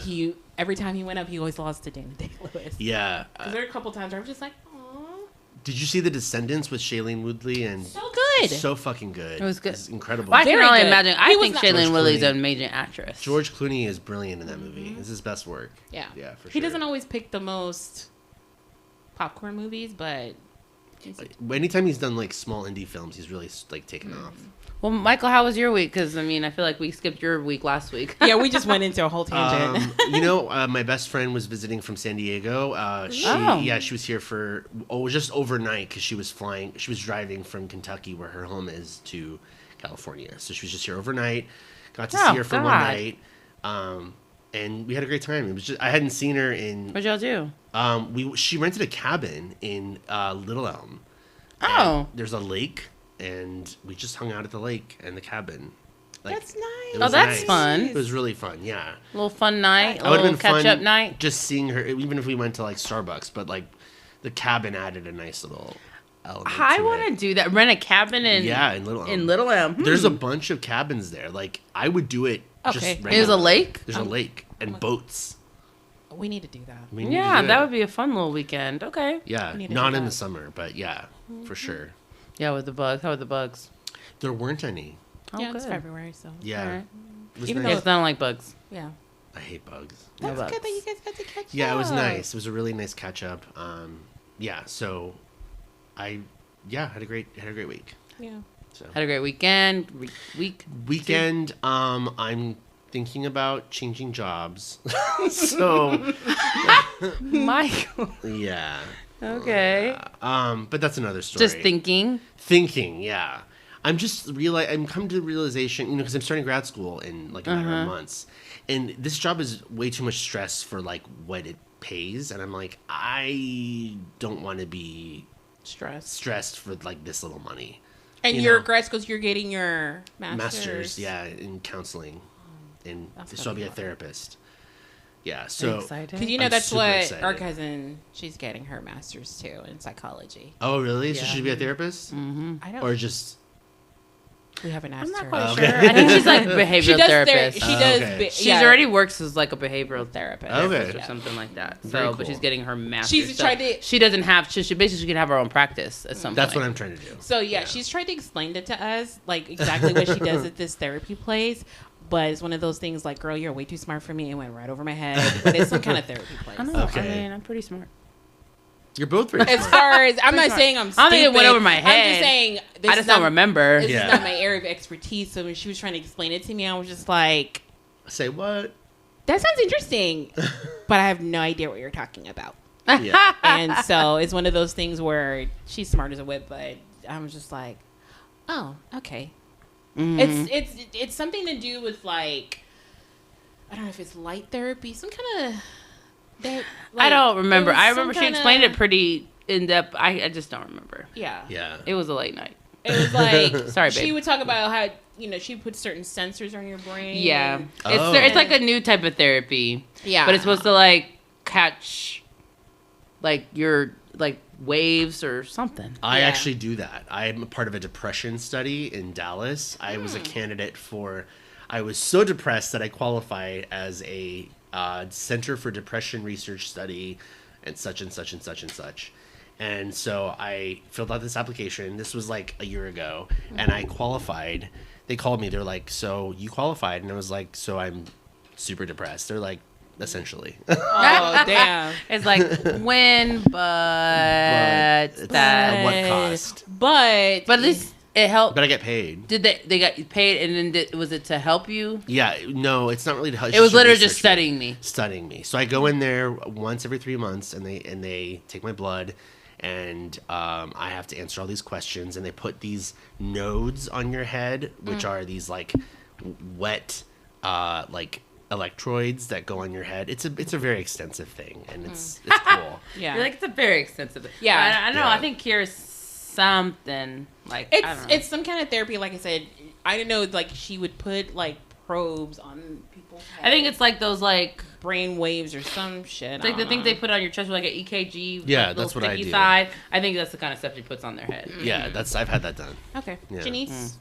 Speaker 1: every time he went up, he always lost to Daniel Day-Lewis.
Speaker 3: Yeah.
Speaker 1: 'Cause there are a couple times where I'm just like, oh,
Speaker 3: Did you see The Descendants with Shailene Woodley and
Speaker 1: so good.
Speaker 3: so fucking good.
Speaker 2: It was good.
Speaker 3: It's incredible.
Speaker 2: I can
Speaker 1: Very
Speaker 2: only
Speaker 1: good.
Speaker 2: imagine. I
Speaker 1: He was
Speaker 2: think
Speaker 1: not-
Speaker 2: Shailene
Speaker 3: George
Speaker 2: Woodley's
Speaker 3: Clooney.
Speaker 2: an amazing actress.
Speaker 3: George Clooney is brilliant in that movie. It's his best work.
Speaker 1: Yeah.
Speaker 3: Yeah, for
Speaker 1: He
Speaker 3: sure.
Speaker 1: doesn't always pick the most popcorn movies, but
Speaker 3: Like, anytime he's done like small indie films, he's really like taken off.
Speaker 2: Well, Michael, how was your week? Because I mean, I feel like we skipped your week last week.
Speaker 1: yeah, we just went into a whole tangent.
Speaker 3: My best friend was visiting from San Diego. She
Speaker 2: Oh.
Speaker 3: she was here for just overnight because she was driving from Kentucky, where her home is, to California. So she was just here overnight. Got to
Speaker 2: Oh,
Speaker 3: see her for one
Speaker 2: God.
Speaker 3: night, and we had a great time. It was just I hadn't seen her in.
Speaker 2: What'd y'all do?
Speaker 3: She rented a cabin in Little Elm.
Speaker 2: Oh.
Speaker 3: And there's a lake, and we just hung out at the lake and the cabin. Like,
Speaker 1: That's nice.
Speaker 3: it
Speaker 2: Oh,
Speaker 3: was
Speaker 2: that's
Speaker 3: nice.
Speaker 2: fun.
Speaker 3: It was really fun. Yeah.
Speaker 2: A little fun night. A
Speaker 3: That would have
Speaker 2: little
Speaker 3: been
Speaker 2: catch
Speaker 3: fun.
Speaker 2: up night.
Speaker 3: Just seeing her, even if we went to like Starbucks, but like the cabin added a nice little element.
Speaker 2: I
Speaker 3: to
Speaker 2: want to
Speaker 3: it.
Speaker 2: do that. Rent a cabin in
Speaker 3: in Little Elm.
Speaker 2: in Little Elm.
Speaker 3: There's a bunch of cabins there. Like I would do it.
Speaker 1: Okay.
Speaker 3: Just
Speaker 2: There's a
Speaker 3: regularly.
Speaker 2: lake?
Speaker 3: There's a lake and boats.
Speaker 1: We need to do that.
Speaker 3: We need to
Speaker 2: Yeah,
Speaker 3: do
Speaker 2: that
Speaker 3: it.
Speaker 2: would be a fun little weekend. Okay.
Speaker 3: Yeah,
Speaker 1: We need to
Speaker 3: not
Speaker 1: do
Speaker 3: in the
Speaker 1: that.
Speaker 3: summer, but yeah, for sure.
Speaker 2: Yeah, with the bugs. How are the bugs?
Speaker 3: There weren't any.
Speaker 2: Oh,
Speaker 1: Yeah, it's
Speaker 2: good.
Speaker 1: February, so
Speaker 3: Yeah.
Speaker 2: Alright.
Speaker 3: It was
Speaker 1: Even
Speaker 3: nice.
Speaker 2: You guys don't like bugs.
Speaker 1: yeah.
Speaker 3: I hate bugs.
Speaker 2: No
Speaker 1: That's
Speaker 2: bugs.
Speaker 1: good that you guys got to catch
Speaker 3: Yeah, it was
Speaker 1: up.
Speaker 3: nice. It was a really nice catch up. Yeah, so I had a great week.
Speaker 1: Yeah.
Speaker 3: So
Speaker 2: Had a great weekend. Week.
Speaker 3: weekend, I'm thinking about changing jobs. So
Speaker 2: Michael.
Speaker 3: yeah.
Speaker 2: Okay.
Speaker 3: But that's another story.
Speaker 2: Just thinking.
Speaker 3: Thinking, yeah. I'm come to the realization, because I'm starting grad school in like a matter of months, and this job is way too much stress for like what it pays, and I'm like, I don't want to be stressed for like this little money.
Speaker 1: And
Speaker 3: You
Speaker 1: your
Speaker 3: know.
Speaker 1: grad schools, you're getting your
Speaker 3: Masters, yeah, in counseling, and
Speaker 1: That's
Speaker 3: so
Speaker 1: gonna
Speaker 3: I'll be
Speaker 1: be
Speaker 3: a
Speaker 1: hard.
Speaker 3: therapist. Yeah, so
Speaker 2: Excited.
Speaker 1: because
Speaker 3: I'm
Speaker 1: that's
Speaker 3: super
Speaker 1: what
Speaker 3: excited.
Speaker 1: our cousin, she's getting her master's too in psychology.
Speaker 3: oh really? So
Speaker 2: Yeah.
Speaker 3: she'd be a therapist,
Speaker 1: I don't.
Speaker 3: or just
Speaker 1: we haven't asked
Speaker 2: I'm not
Speaker 1: her.
Speaker 2: quite
Speaker 3: Okay.
Speaker 2: sure. I think she's like behavioral
Speaker 1: She does.
Speaker 2: therapist.
Speaker 1: She does.
Speaker 3: okay.
Speaker 2: She's already works as like a behavioral
Speaker 1: therapist.
Speaker 3: Okay.
Speaker 2: or something like that.
Speaker 3: Very
Speaker 2: So, but
Speaker 3: cool.
Speaker 2: she's getting her master's.
Speaker 1: She's
Speaker 2: so
Speaker 1: tried to-
Speaker 2: She doesn't have. She basically could have her own practice at some
Speaker 3: that's
Speaker 2: point.
Speaker 3: what I'm trying to do.
Speaker 1: So yeah, she's tried to explain it to us, like exactly what she does at this therapy place. But it's one of those things like, girl, you're way too smart for me. It went right over my head. But it's some kind of therapy place.
Speaker 2: I don't know.
Speaker 3: Okay.
Speaker 2: I mean, I'm pretty smart.
Speaker 3: You're both very
Speaker 1: As
Speaker 3: smart.
Speaker 1: far as I'm not
Speaker 2: smart.
Speaker 1: saying I'm
Speaker 2: I
Speaker 1: stupid.
Speaker 2: don't think it went over my
Speaker 1: I'm
Speaker 2: head.
Speaker 1: just saying this
Speaker 2: I
Speaker 1: is
Speaker 2: just don't
Speaker 1: not-
Speaker 2: remember.
Speaker 1: This
Speaker 3: Yeah.
Speaker 1: is not my area of expertise. So when she was trying to explain it to me, I was just like,
Speaker 3: Say what?
Speaker 1: that sounds interesting, but I have no idea what you're talking about.
Speaker 3: Yeah.
Speaker 1: And so it's one of those things where she's smart as a whip, but I'm just like, oh, okay.
Speaker 2: Mhm.
Speaker 1: It's something to do with like, I don't know if it's light therapy, some kind of.
Speaker 2: I don't remember. I remember she
Speaker 1: kinda,
Speaker 2: explained it pretty in depth. I just don't remember.
Speaker 1: Yeah.
Speaker 3: Yeah.
Speaker 2: It was a late night.
Speaker 1: It was like
Speaker 2: Sorry,
Speaker 1: she
Speaker 2: babe.
Speaker 1: would talk about how she puts certain sensors on your brain.
Speaker 2: Yeah,
Speaker 1: and-
Speaker 3: Oh.
Speaker 2: it's like a new type of therapy.
Speaker 1: yeah,
Speaker 2: But it's supposed to like catch like your like waves or something.
Speaker 3: I
Speaker 1: Yeah.
Speaker 3: actually do that. I'm a part of a depression study in Dallas. I was a candidate for. I was so depressed that I qualified as a Center for Depression Research Study, and such and such and such and such. And so I filled out this application. This was like a year ago, and I qualified. They called me. They're like, "So you qualified?" And I was like, "So I'm super depressed." They're like, "Essentially."
Speaker 1: oh damn.
Speaker 2: It's like when, but
Speaker 3: It's
Speaker 2: that.
Speaker 3: at what cost?
Speaker 1: But
Speaker 2: But at least it helped.
Speaker 3: But I get paid.
Speaker 2: Did they got paid and then was it to help you?
Speaker 3: Yeah, no, it's not really to help.
Speaker 2: It was
Speaker 3: to
Speaker 2: literally just
Speaker 3: research
Speaker 2: studying me.
Speaker 3: Studying me. So I go in there once every 3 months, and they take my blood, and I have to answer all these questions, and they put these nodes on your head, which are these like wet, like electrodes that go on your head. It's a very extensive thing, and it's cool.
Speaker 1: yeah,
Speaker 2: You're like it's a very extensive.
Speaker 1: Yeah.
Speaker 2: I don't know.
Speaker 3: Yeah.
Speaker 2: I think here's something like I don't know.
Speaker 1: it's some kind of therapy. Like I said, I didn't know like she would put like probes on people's heads.
Speaker 2: I think it's like those like
Speaker 1: brain waves or some shit.
Speaker 2: it's like the things they put on your chest with like an EKG.
Speaker 3: Yeah,
Speaker 2: like,
Speaker 3: that's
Speaker 2: little
Speaker 3: what I
Speaker 2: sticky
Speaker 3: do.
Speaker 2: Side. I think that's the kind of stuff she puts on their head.
Speaker 3: Yeah, I've had that done.
Speaker 1: Okay,
Speaker 3: Yeah.
Speaker 1: Janice,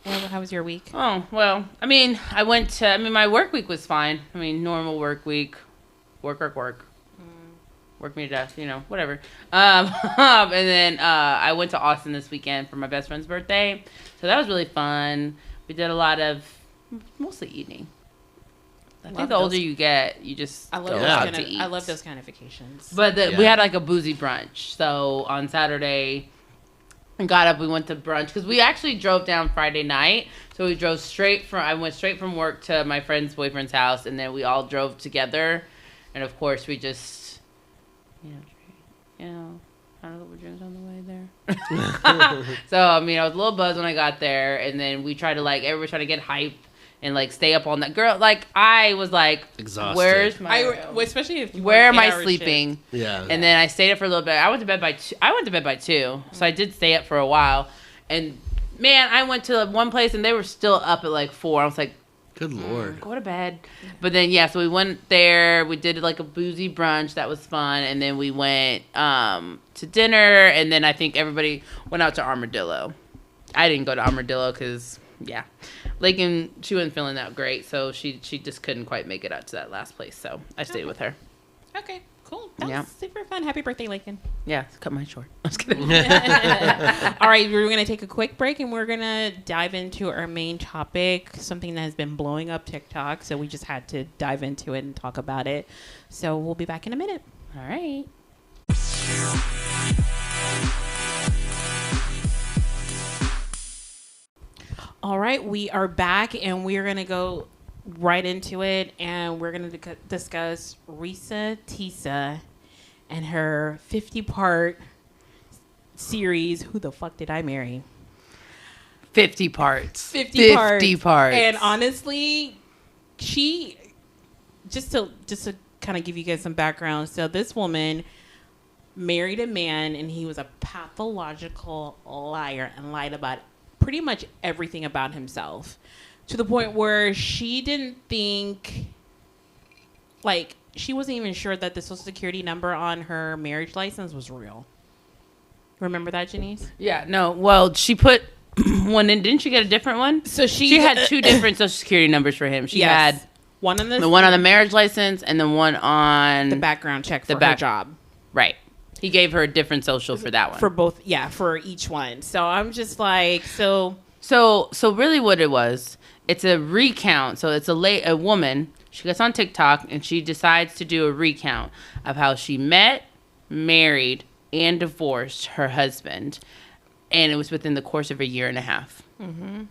Speaker 1: how was your week?
Speaker 2: Oh, well, I mean, my work week was fine. I mean, normal work week. Work. Work me to death, whatever. And then I went to Austin this weekend for my best friend's birthday. So that was really fun. We did a lot of, mostly eating. I think the older you get, you just
Speaker 1: I love
Speaker 2: go
Speaker 1: those
Speaker 2: out
Speaker 1: kind
Speaker 2: to
Speaker 1: of.
Speaker 2: eat.
Speaker 1: I love those kind of vacations.
Speaker 2: But we
Speaker 3: Yeah.
Speaker 2: had like a boozy brunch. So on Saturday, we got up, we went to brunch because we actually drove down Friday night. So we drove I went straight from work to my friend's boyfriend's house, and then we all drove together. And of course, we just, I don't know what we're drinking on the way there. So I mean, I was a little buzzed when I got there, and then we tried to everybody tried to get hype and stay up all night. Girl, I was like,
Speaker 3: Exhausted.
Speaker 2: where's my
Speaker 1: Especially if you
Speaker 2: where
Speaker 1: work
Speaker 2: am I
Speaker 1: 8-hour
Speaker 2: sleeping?
Speaker 1: shifts.
Speaker 3: Yeah.
Speaker 2: And then I stayed up for a little bit. I went to bed by 2, so I did stay up for a while. And man, I went to one place and they were still up at 4. I was like,
Speaker 3: Good Lord.
Speaker 2: go to bed. But then so we went there. We did a boozy brunch. That was fun. And then we went to dinner. And then I think everybody went out to Armadillo. I didn't go to Armadillo because Lakin, she wasn't feeling that great, so she just couldn't quite make it out to that last place. So I stayed with her.
Speaker 1: Okay, cool. That
Speaker 2: Yeah.
Speaker 1: was super fun. Happy birthday, Lakin.
Speaker 2: Yeah, cut mine short. I was kidding.
Speaker 1: All right, we're going to take a quick break and we're going to dive into our main topic, something that has been blowing up TikTok. So we just had to dive into it and talk about it. So we'll be back in a minute.
Speaker 2: All right.
Speaker 1: All right, we are back and we're going to go right into it. And we're going to discuss Risa Tisa and her 50-part series, Who the Fuck Did I Marry?
Speaker 2: 50 parts.
Speaker 1: 50
Speaker 2: parts.
Speaker 1: And honestly, she just to kind of give you guys some background. So this woman married a man and he was a pathological liar and lied about pretty much everything about himself, to the point where she didn't think, she wasn't even sure that the social security number on her marriage license was real. Remember that, Janice?
Speaker 2: Yeah, no. Well, she put one in. Didn't she get a different one?
Speaker 1: So
Speaker 2: She had 2 different social security numbers for him. She had
Speaker 1: one on
Speaker 2: the one on the marriage license and the one on
Speaker 1: the background check for
Speaker 2: The
Speaker 1: her job.
Speaker 2: Right. He gave her a different social for that one.
Speaker 1: For both, for each one. So I'm just like,
Speaker 2: So really what it was, it's a recount. So it's a woman, she gets on TikTok and she decides to do a recount of how she met, married, and divorced her husband. And it was within the course of a year and a half. Mm-hmm.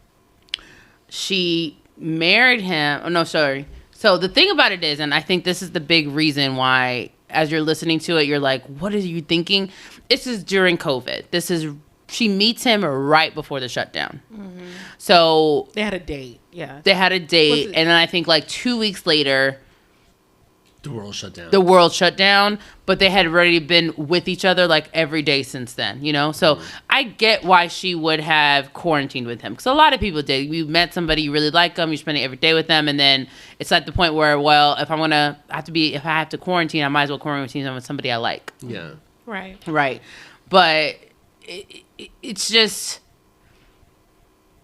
Speaker 2: She married him. Oh, no, sorry. So the thing about it is, and I think this is the big reason why, as you're listening to it, you're like, what are you thinking? This is during COVID. She meets him right before the shutdown. Mm-hmm. So
Speaker 1: they had a date. Yeah.
Speaker 2: They had a date. And then I think like 2 weeks later,
Speaker 3: the world shut down.
Speaker 2: But they had already been with each other like every day since then, you know? So I get why she would have quarantined with him. Because a lot of people did. You met somebody, you really like them, you're spending every day with them. And then it's at the point where, well, if I have to quarantine, I might as well quarantine with somebody I like.
Speaker 3: Yeah.
Speaker 2: Right. But it's just,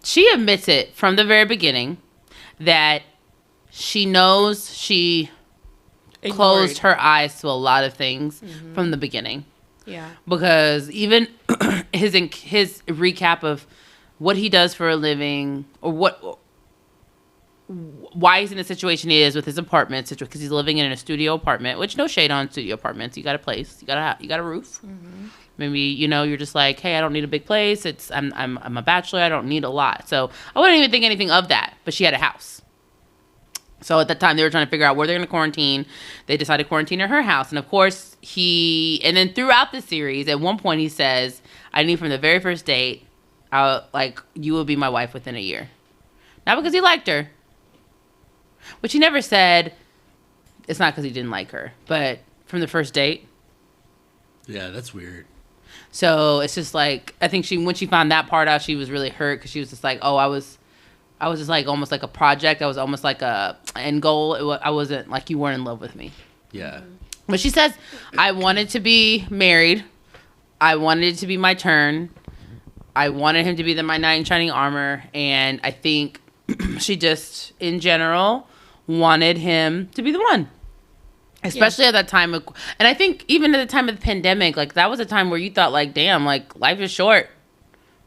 Speaker 2: she admits it from the very beginning that she knows she closed her eyes to a lot of things from the beginning.
Speaker 1: Yeah.
Speaker 2: Because even his recap of what he does for a living, or why he's in the situation he is with his apartment, because he's living in a studio apartment, which no shade on studio apartments. You got a place, you got a roof. Mm-hmm. Maybe, you're just like, hey, I don't need a big place. I'm a bachelor. I don't need a lot. So I wouldn't even think anything of that. But she had a house. So at that time, they were trying to figure out where they're going to quarantine. They decided to quarantine at her house. And of course, and then throughout the series, at one point he says, I knew from the very first date, you will be my wife within a year. Not because he liked her. Which he never said, it's not because he didn't like her. But from the first date.
Speaker 3: Yeah, that's weird.
Speaker 2: So it's just like, I think when she found that part out, she was really hurt because she was just like, oh, I was just like almost like a project. I was almost like a end goal. I wasn't like, you weren't in love with me.
Speaker 3: Yeah.
Speaker 2: But she says, I wanted to be married. I wanted it to be my turn. I wanted him to be my knight in shining armor. And I think she just, in general, wanted him to be the one. Especially at that time. And I think even at the time of the pandemic, like that was a time where you thought like, damn, like life is short.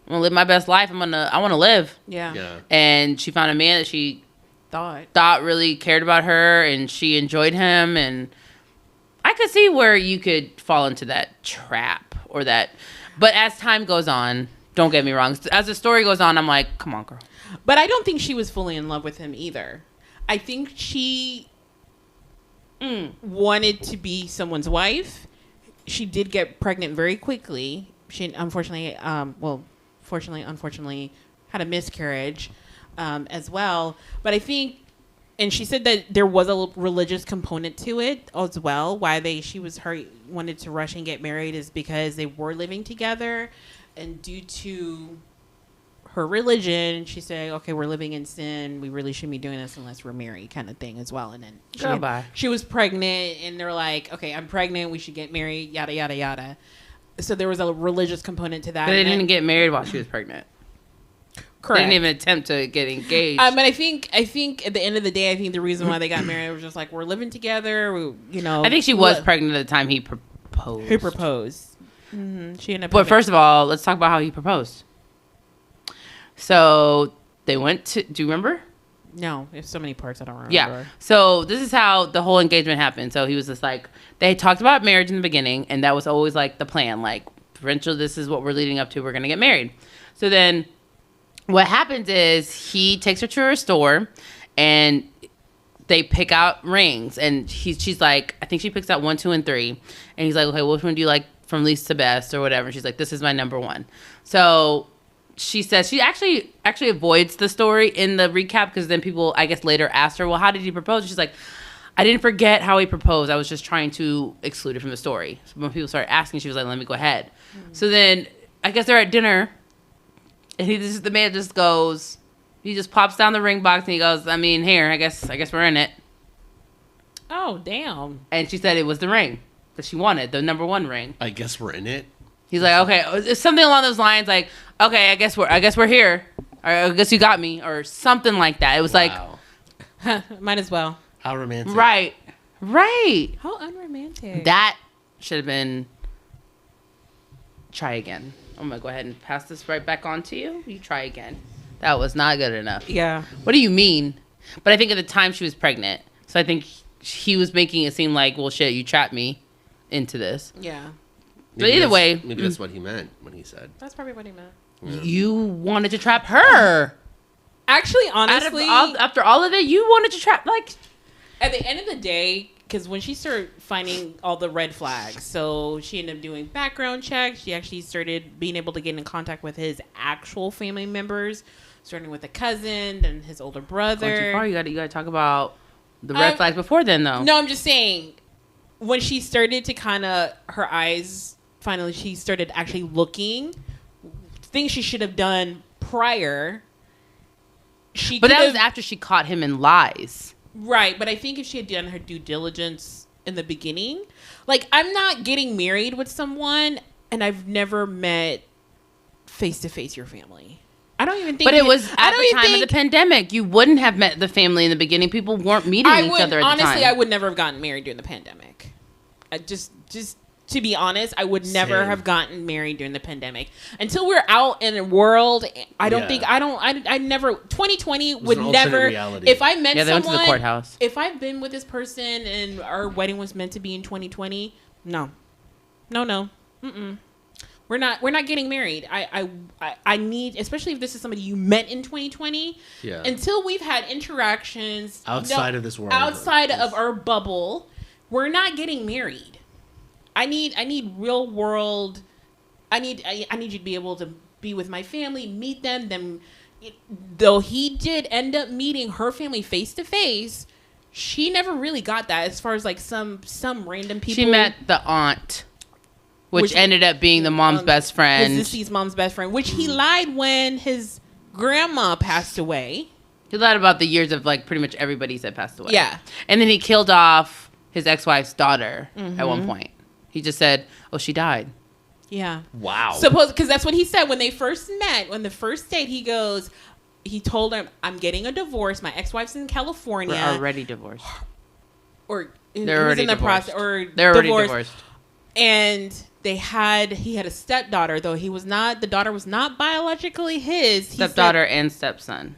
Speaker 2: I'm going to live my best life. I want to live.
Speaker 1: Yeah.
Speaker 2: And she found a man that she thought really cared about her, and she enjoyed him. And I could see where you could fall into that trap or that. But as time goes on, don't get me wrong. As the story goes on, I'm like, come on, girl.
Speaker 1: But I don't think she was fully in love with him either. I think she wanted to be someone's wife. She did get pregnant very quickly. She unfortunately, unfortunately, had a miscarriage as well. But I think, and she said that there was a religious component to it as well. Why wanted to rush and get married is because they were living together, and due to her religion, she said, okay, we're living in sin. We really shouldn't be doing this unless we're married, kind of thing as well. And then she was pregnant, and they're like, okay, I'm pregnant. We should get married, yada, yada, yada. So there was a religious component to that.
Speaker 2: But they didn't get married while she was pregnant.
Speaker 1: Correct.
Speaker 2: They didn't even attempt to get engaged.
Speaker 1: But I think at the end of the day, I think the reason why they got married was just like, we're living together. I
Speaker 2: think she was pregnant at the time he proposed.
Speaker 1: Mm-hmm. She ended up.
Speaker 2: But first of all, let's talk about how he proposed. So they went to. Do you remember?
Speaker 1: No, there's so many parts I don't remember.
Speaker 2: Yeah. So this is how the whole engagement happened. So he was just like, they talked about marriage in the beginning, and that was always like the plan. Like, eventually, this is what we're leading up to. We're gonna get married. So then, what happens is he takes her to a store, and they pick out rings, and she's like, I think she picks out 1, 2, and 3, and he's like, okay, which one do you like from least to best or whatever? And she's like, this is my number 1. So she says she actually avoids the story in the recap, because then people, I guess, later asked her, well, how did he propose? She's like, I didn't forget how he proposed. I was just trying to exclude it from the story. So when people started asking, she was like, let me go ahead. Mm-hmm. So then I guess they're at dinner, and the man just goes, he just pops down the ring box, and he goes, I mean, here, I guess we're in it.
Speaker 1: Oh, damn.
Speaker 2: And she said it was the ring that she wanted, the number 1 ring.
Speaker 3: I guess we're in it.
Speaker 2: He's like, okay, it's something along those lines, like, okay, I guess we're here, or I guess you got me, or something like that. It was like,
Speaker 1: might as well.
Speaker 3: How romantic.
Speaker 2: Right.
Speaker 1: How unromantic.
Speaker 2: That should have been. Try again. I'm gonna go ahead and pass this right back on to you. You try again. That was not good enough.
Speaker 1: Yeah.
Speaker 2: What do you mean? But I think at the time she was pregnant, so I think he was making it seem like, well, shit, you trapped me into this.
Speaker 1: Yeah.
Speaker 2: But either way,
Speaker 3: maybe that's what he meant when he said.
Speaker 1: That's probably what he meant.
Speaker 3: Yeah.
Speaker 2: You wanted to trap her.
Speaker 1: Actually, honestly,
Speaker 2: after all of it, you wanted to trap, like.
Speaker 1: At the end of the day, because when she started finding all the red flags, so she ended up doing background checks. She actually started being able to get in contact with his actual family members, starting with a cousin, then his older brother.
Speaker 2: Going too far. You gotta talk about the red flags before then, though.
Speaker 1: No, I'm just saying, when she started to kind of, her eyes, finally, she started actually looking, things she should have done prior.
Speaker 2: But that was after she caught him in lies.
Speaker 1: Right, but I think if she had done her due diligence in the beginning, like, I'm not getting married with someone and I've never met face to face your family. I don't even think.
Speaker 2: But it was at the time of the pandemic. You wouldn't have met the family in the beginning. People weren't meeting each other at the time.
Speaker 1: Honestly, I would never have gotten married during the pandemic. Just to be honest, I would never have gotten married during the pandemic. Until we're out in the world, I don't think, I never, 2020 would never,
Speaker 3: reality.
Speaker 1: if I met
Speaker 2: they
Speaker 1: someone,
Speaker 2: went to the courthouse.
Speaker 1: If I've been with this person and our wedding was meant to be in 2020, no. We're not getting married. I need, especially if this is somebody you met in 2020, until we've had interactions
Speaker 3: outside of this world,
Speaker 1: outside of our bubble, we're not getting married. I need real world. I need you to be able to be with my family, meet them. Though he did end up meeting her family face to face, she never really got that. As far as like some random people,
Speaker 2: she met the aunt, which ended up being the mom's best friend.
Speaker 1: His deceased mom's best friend, which he lied when his grandma passed away.
Speaker 2: He lied about the years of like pretty much everybody that passed away.
Speaker 1: Yeah,
Speaker 2: and then he killed off his ex-wife's daughter at one point. He just said, "Oh, she died."
Speaker 1: Yeah.
Speaker 3: Wow.
Speaker 1: Because that's what he said when they first met. On the first date, he told him, "I'm getting a divorce. My ex-wife's in California.
Speaker 2: We're already divorced."
Speaker 1: Or
Speaker 2: they're already
Speaker 1: in the
Speaker 2: divorced.
Speaker 1: process, or
Speaker 2: they're already divorced.
Speaker 1: And he had a stepdaughter, though the daughter was not biologically his.
Speaker 2: Stepdaughter and stepson,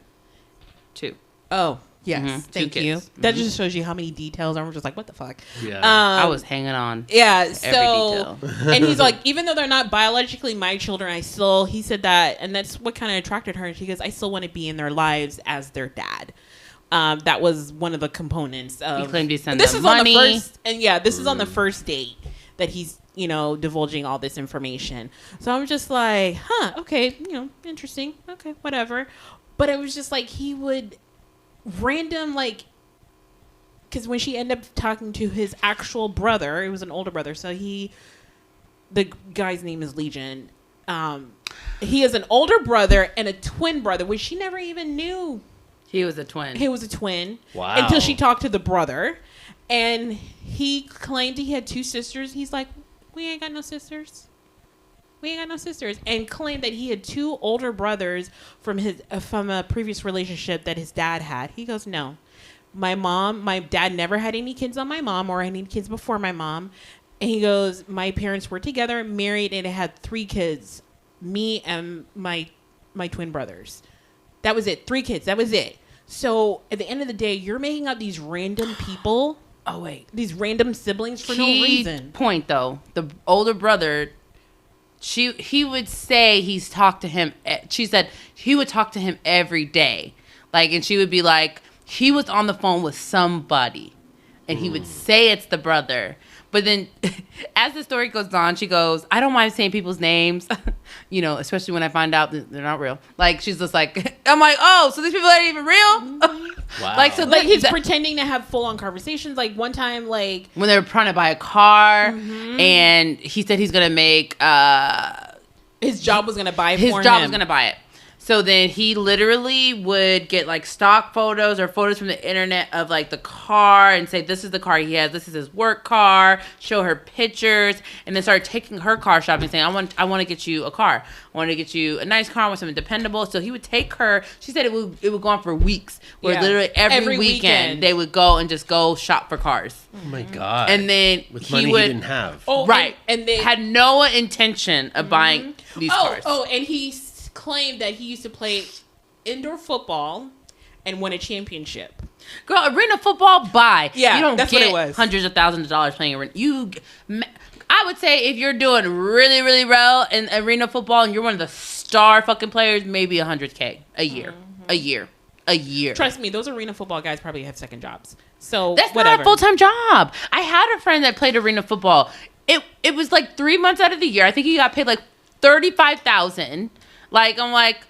Speaker 2: too.
Speaker 1: Oh. Yes, thank you.
Speaker 2: Mm-hmm.
Speaker 1: That just shows you how many details. I'm just like, what the fuck?
Speaker 3: Yeah,
Speaker 2: I was hanging on.
Speaker 1: Yeah,
Speaker 2: every detail.
Speaker 1: And he's like, even though they're not biologically my children, he said that, and that's what kind of attracted her. She goes, I still want to be in their lives as their dad. That was one of the components of.
Speaker 2: He claimed he sent
Speaker 1: this
Speaker 2: them
Speaker 1: is
Speaker 2: money.
Speaker 1: On the first, and this is on the first date that he's divulging all this information. So I'm just like, okay, interesting, okay, whatever. But it was just like he would. Random, like, because when she ended up talking to his actual brother, it was an older brother, so the guy's name is Legion. He has an older brother and a twin brother, which she never even knew.
Speaker 2: He was a twin.
Speaker 1: He was a twin.
Speaker 3: Wow.
Speaker 1: Until she talked to the brother, and he claimed he had two sisters. He's like, we ain't got no sisters. And claimed that he had two older brothers from a previous relationship that his dad had. He goes, no, my dad never had any kids on my mom or any kids before my mom. And he goes, my parents were together, married, and it had 3 kids, me and my twin brothers. That was it. 3 kids. That was it. So at the end of the day, you're making up these random people.
Speaker 2: Oh, wait.
Speaker 1: These random siblings for no reason.
Speaker 2: Point, though. The older brother... He would say he's talked to him. She said he would talk to him every day. And she would be like, he was on the phone with somebody. And he would say it's the brother. But then as the story goes on, she goes, I don't mind saying people's names, especially when I find out that they're not real. She's just like, I'm like, oh, so these people aren't even real?
Speaker 3: Wow.
Speaker 1: He's pretending to have full on conversations. Like one time, when
Speaker 2: they were trying to buy a car, and he said he's gonna make
Speaker 1: his job was gonna buy it.
Speaker 2: His job was gonna buy it. So then he literally would get stock photos or photos from the internet of the car and say, this is the car he has. This is his work car. Show her pictures, and then start taking her car shopping, saying, I want to get you a car. I want to get you a nice car. I want something dependable. So he would take her. She said it would go on for weeks, where literally every weekend they would go and just go shop for cars.
Speaker 3: Oh my God.
Speaker 2: And then
Speaker 3: with money he didn't have.
Speaker 1: Oh,
Speaker 2: right.
Speaker 1: And they
Speaker 2: had no intention of buying these cars.
Speaker 1: Oh, and he claimed that he used to play indoor football and win a championship.
Speaker 2: Girl, arena football, bye.
Speaker 1: Yeah,
Speaker 2: you don't
Speaker 1: that's
Speaker 2: get
Speaker 1: what it was.
Speaker 2: hundreds of thousands of dollars playing arena. I would say if you're doing really, really well in arena football and you're one of the star fucking players, maybe $100K a year. A year. a year.
Speaker 1: Trust me, those arena football guys probably have second jobs. So
Speaker 2: That's
Speaker 1: whatever.
Speaker 2: not a full-time job. I had a friend that played arena football. It was like 3 months out of the year. I think he got paid like $35,000. Like, I'm like,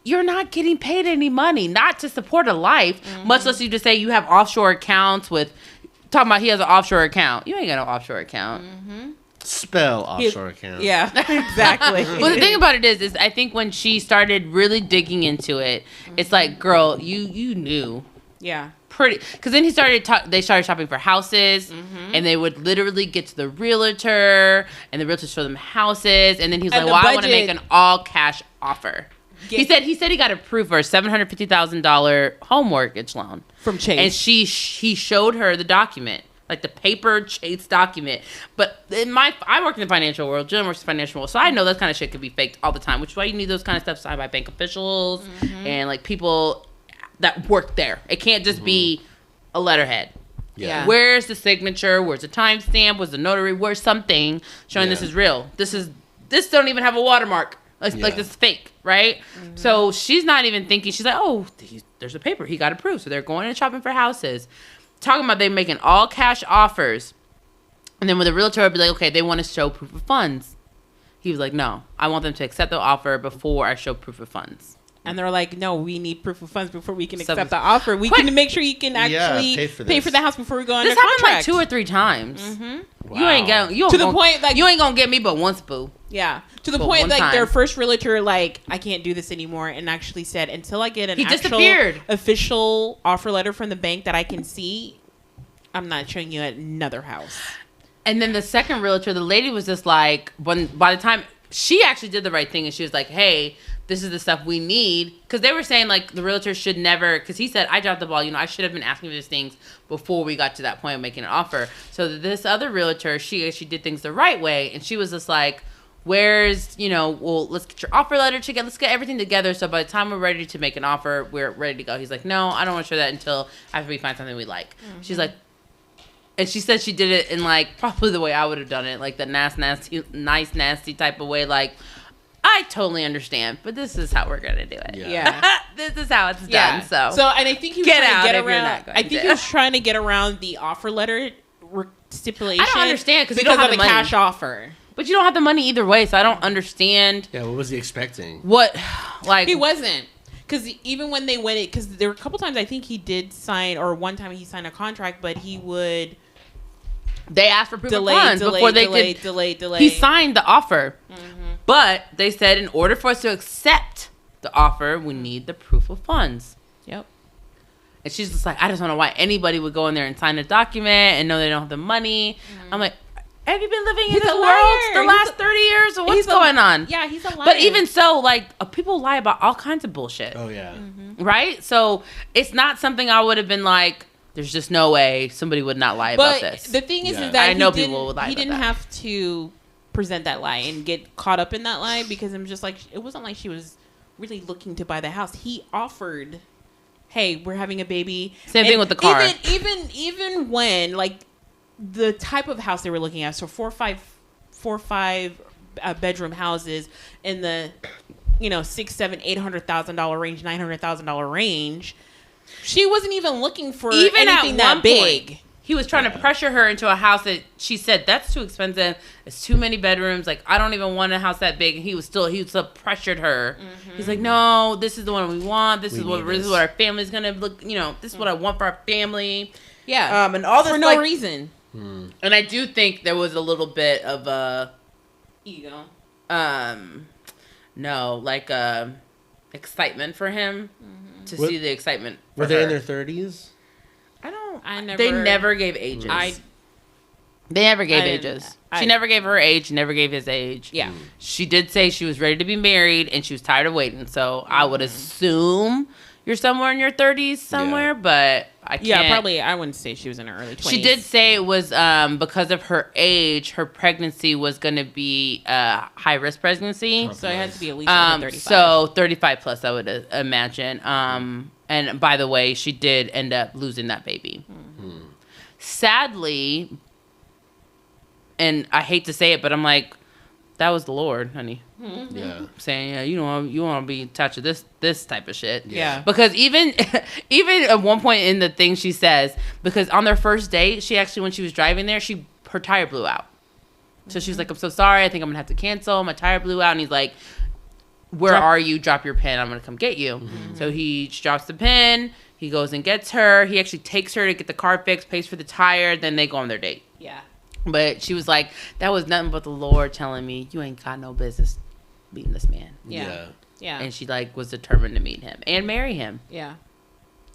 Speaker 2: you're not getting paid any money, not to support a life, much less you just say you have offshore accounts with, talking about he has an offshore account. You ain't got no offshore account.
Speaker 3: Spell offshore account.
Speaker 1: Yeah, exactly.
Speaker 2: Well, the thing about it is I think when she started really digging into it, it's like, girl, you knew.
Speaker 1: Yeah.
Speaker 2: Pretty, because then they started shopping for houses, and they would literally get to the realtor, and the realtor showed them houses, and then he was
Speaker 1: And
Speaker 2: like,
Speaker 1: the
Speaker 2: "Well, I want to make
Speaker 1: budget-
Speaker 2: an all cash offer." He said he got approved for a $750,000 home mortgage loan
Speaker 1: From Chase.
Speaker 2: and he showed her the document, like the paper Chase document. But I work in the financial world, Jen works in the financial world, so I know that kind of shit could be faked all the time, which is why you need those kind of stuff signed by bank officials and like people that work there. It can't just be a letterhead.
Speaker 1: Yeah.
Speaker 2: Where's the signature? Where's the timestamp? Where's the notary? Where's something showing this
Speaker 3: Yeah.
Speaker 2: is real? This don't even have a watermark. Like this is fake, right? So she's not even thinking. She's like, oh, there's a paper. He got approved. So they're going and shopping for houses. Talking about they making all cash offers. And then with the realtor would be like, okay, they want to show proof of funds. He was like, no, I want them to accept the offer before I show proof of funds.
Speaker 1: And they're like, no, we need proof of funds before we can
Speaker 2: So-
Speaker 1: accept the offer. We can make sure you can actually
Speaker 3: pay for
Speaker 1: pay
Speaker 3: this.
Speaker 1: for the house before we go under
Speaker 2: This happened like
Speaker 1: contract.
Speaker 2: 2 or 3 times.
Speaker 3: Wow.
Speaker 2: You ain't going
Speaker 1: To the point, like-
Speaker 2: you ain't gonna get me but once, boo.
Speaker 1: Yeah. To the
Speaker 2: But
Speaker 1: point,
Speaker 2: one
Speaker 1: like, their
Speaker 2: time.
Speaker 1: first realtor, like, I can't do this anymore, and actually said, until I get an
Speaker 2: He
Speaker 1: actual
Speaker 2: disappeared.
Speaker 1: official offer letter from the bank that I can see, I'm not showing you another house.
Speaker 2: And then the second realtor, the lady was just like, by the time she actually did the right thing, and she was like, hey, this is the stuff we need. Because they were saying, like, the realtor should never, because he said, I dropped the ball. I should have been asking for these things before we got to that point of making an offer. So this other realtor, she did things the right way. And she was just like, where's, well, let's get your offer letter together. Let's get everything together. So by the time we're ready to make an offer, we're ready to go. He's like, no, I don't want to show that until after we find something we like. She's like, and she said she did it in, like, probably the way I would have done it, like the nasty type of way. Like, I totally understand, but this is how we're gonna do it.
Speaker 1: Yeah.
Speaker 2: This is how it's
Speaker 1: Yeah.
Speaker 2: done. So,
Speaker 1: and I think he was
Speaker 2: Get
Speaker 1: trying
Speaker 2: out
Speaker 1: to get
Speaker 2: if you're
Speaker 1: around.
Speaker 2: not going
Speaker 1: I think
Speaker 2: to.
Speaker 1: he was trying to get around the offer letter stipulation.
Speaker 2: I don't understand, 'cause you
Speaker 1: because
Speaker 2: don't have
Speaker 1: of
Speaker 2: the
Speaker 1: the
Speaker 2: money.
Speaker 1: cash offer.
Speaker 2: but you don't have the money either way, so I don't understand
Speaker 3: Yeah, what was he expecting?
Speaker 2: what, like,
Speaker 1: He wasn't. Because even when they went, because there were a couple times I think he did sign, or one time he signed a contract, but he would
Speaker 2: they asked for proof of funds before they could.
Speaker 1: delay.
Speaker 2: He signed the offer, but they said in order for us to accept the offer, we need the proof of funds.
Speaker 1: Yep.
Speaker 2: And she's just like, I just don't know why anybody would go in there and sign a document and know they don't have the money. I'm like, have you been living in
Speaker 1: He's
Speaker 2: this
Speaker 1: a
Speaker 2: world
Speaker 1: liar.
Speaker 2: the
Speaker 1: He's
Speaker 2: last
Speaker 1: a-
Speaker 2: 30 years? Or what's
Speaker 1: He's a-
Speaker 2: going on?
Speaker 1: Yeah, he's a liar.
Speaker 2: But even so, like, people lie about all kinds of bullshit,
Speaker 3: Oh yeah.
Speaker 2: right? So it's not something I would have been like, there's just no way somebody would not lie
Speaker 1: But
Speaker 2: about this.
Speaker 1: the thing is,
Speaker 3: Yeah.
Speaker 1: is that
Speaker 2: I know
Speaker 1: he
Speaker 2: people would lie
Speaker 1: He
Speaker 2: about
Speaker 1: didn't
Speaker 2: that.
Speaker 1: have to present that lie and get caught up in that lie, because I'm just like, it wasn't like she was really looking to buy the house. He offered, hey, we're having a baby.
Speaker 2: Same thing with the car.
Speaker 1: Even when, like, the type of house they were looking at, so four or five bedroom houses in the $600,000, $800,000 range, $900,000 range. She wasn't even looking for
Speaker 2: Even at
Speaker 1: anything that
Speaker 2: one
Speaker 1: big.
Speaker 2: point, he was trying to pressure her into a house that she said, that's too expensive. It's too many bedrooms. Like, I don't even want a house that big. And he still pressured her. He's like, no, this is the one we want. This is what our family's going to look, this is what I want for our family.
Speaker 1: Yeah.
Speaker 2: And all this
Speaker 1: For no reason.
Speaker 2: And I do think there was a little bit of a,
Speaker 1: Ego.
Speaker 2: excitement for him to
Speaker 3: What-
Speaker 2: see the excitement.
Speaker 3: Were
Speaker 2: for
Speaker 3: they in
Speaker 2: her.
Speaker 3: their 30s?
Speaker 2: They never gave ages. They never gave
Speaker 1: I didn't-
Speaker 2: ages.
Speaker 1: I-
Speaker 2: She never gave her age, never gave his age.
Speaker 1: Yeah.
Speaker 2: She did say she was ready to be married and she was tired of waiting. So I would assume you're somewhere in your 30s somewhere, but I can't.
Speaker 1: Yeah, probably. I wouldn't say she was in her early 20s.
Speaker 2: She did say it was because of her age, her pregnancy was going to be a high risk pregnancy.
Speaker 1: So it had to be at least under 35.
Speaker 2: So 35 plus, I would imagine. And by the way, she did end up losing that baby. Sadly, and I hate to say it, but I'm like, that was the Lord, honey.
Speaker 3: Yeah.
Speaker 2: Saying, yeah, you want to be attached to this type of shit.
Speaker 1: Yeah.
Speaker 2: Because even at one point in the thing she says, because on their first date, she actually, when she was driving there, her tire blew out. So she's like, I'm so sorry. I think I'm going to have to cancel. My tire blew out. And he's like, where are you? Drop your pin. I'm going to come get you. So he drops the pin. He goes and gets her. He actually takes her to get the car fixed, pays for the tire. Then they go on their date.
Speaker 1: Yeah.
Speaker 2: But she was like, that was nothing but the Lord telling me, you ain't got no business meeting this man.
Speaker 1: Yeah. Yeah.
Speaker 2: And she like was determined to meet him and marry him.
Speaker 1: Yeah.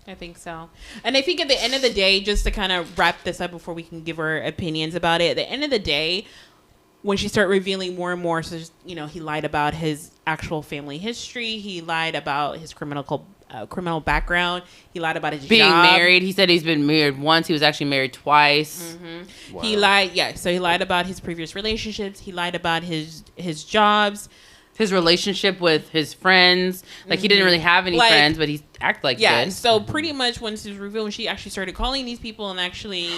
Speaker 1: I think so. And I think at the end of the day, just to kind of wrap this up before we can give our opinions about it, at the end of the day, when she started revealing more and more, so just, he lied about his actual family history. He lied about his criminal background. He lied about his
Speaker 2: being
Speaker 1: job.
Speaker 2: married. He said he's been married once. He was actually married twice.
Speaker 3: Wow.
Speaker 1: He lied. Yeah. So he lied about his previous relationships. He lied about his jobs.
Speaker 2: His relationship with his friends. Like, he didn't really have any friends, but he acted like he did.
Speaker 1: So pretty much once it was revealed, when she actually started calling these people and actually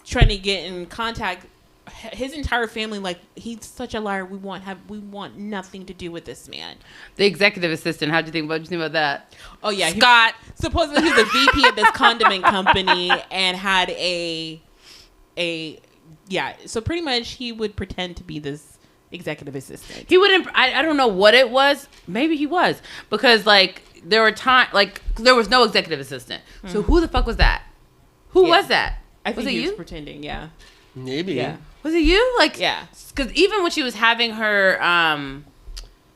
Speaker 1: trying to get in contact, his entire family, like, he's such a liar. We want nothing to do with this man.
Speaker 2: The executive assistant. What do you think about that?
Speaker 1: Oh yeah,
Speaker 2: Scott.
Speaker 1: Supposedly he's the VP of this condiment company and had So pretty much he would pretend to be this executive assistant.
Speaker 2: He wouldn't. I don't know what it was. Maybe he was, because like there were there was no executive assistant. So who the fuck was that? Who was that?
Speaker 1: I think
Speaker 2: was it
Speaker 1: he
Speaker 2: you?
Speaker 1: was pretending. Yeah.
Speaker 3: Maybe.
Speaker 1: Yeah.
Speaker 2: Was it you? Like,
Speaker 1: Yeah.
Speaker 2: Because even when she was having her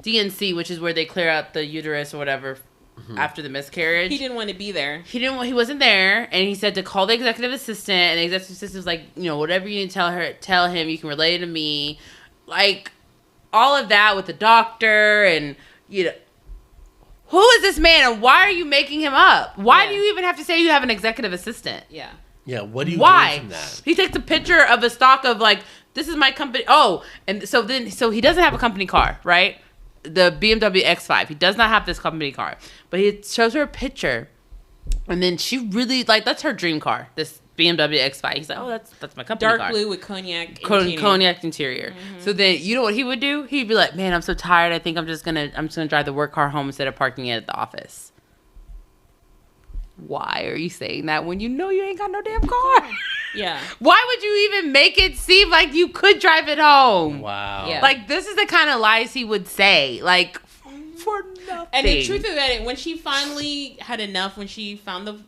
Speaker 2: DNC, which is where they clear out the uterus or whatever after the miscarriage,
Speaker 1: He didn't want to be there.
Speaker 2: He wasn't there, and he said to call the executive assistant, and the executive assistant was like, whatever you need to tell him, you can relay to me. Like, all of that with the doctor, and, who is this man, and why are you making him up? Why do you even have to say you have an executive assistant?
Speaker 1: Yeah.
Speaker 3: Yeah, what do you
Speaker 2: Why?
Speaker 3: gain from that?
Speaker 2: He takes a picture of a stock of, like, this is my company. Oh, and so he doesn't have a company car, right? The BMW X5. He does not have this company car. But he shows her a picture, and then she really, like, that's her dream car, this BMW X5. He's like, oh, that's my company car.
Speaker 1: Dark blue with cognac interior.
Speaker 2: Cognac interior. So then, you know what he would do? He'd be like, man, I'm so tired. I think I'm just gonna drive the work car home instead of parking it at the office. Why are you saying that when you know you ain't got no damn car?
Speaker 1: Yeah.
Speaker 2: Why would you even make it seem like you could drive it home?
Speaker 3: Wow.
Speaker 1: Yeah.
Speaker 2: Like, this is the kind of lies he would say. Like, for nothing.
Speaker 1: And the truth of it, when she finally had enough, when she found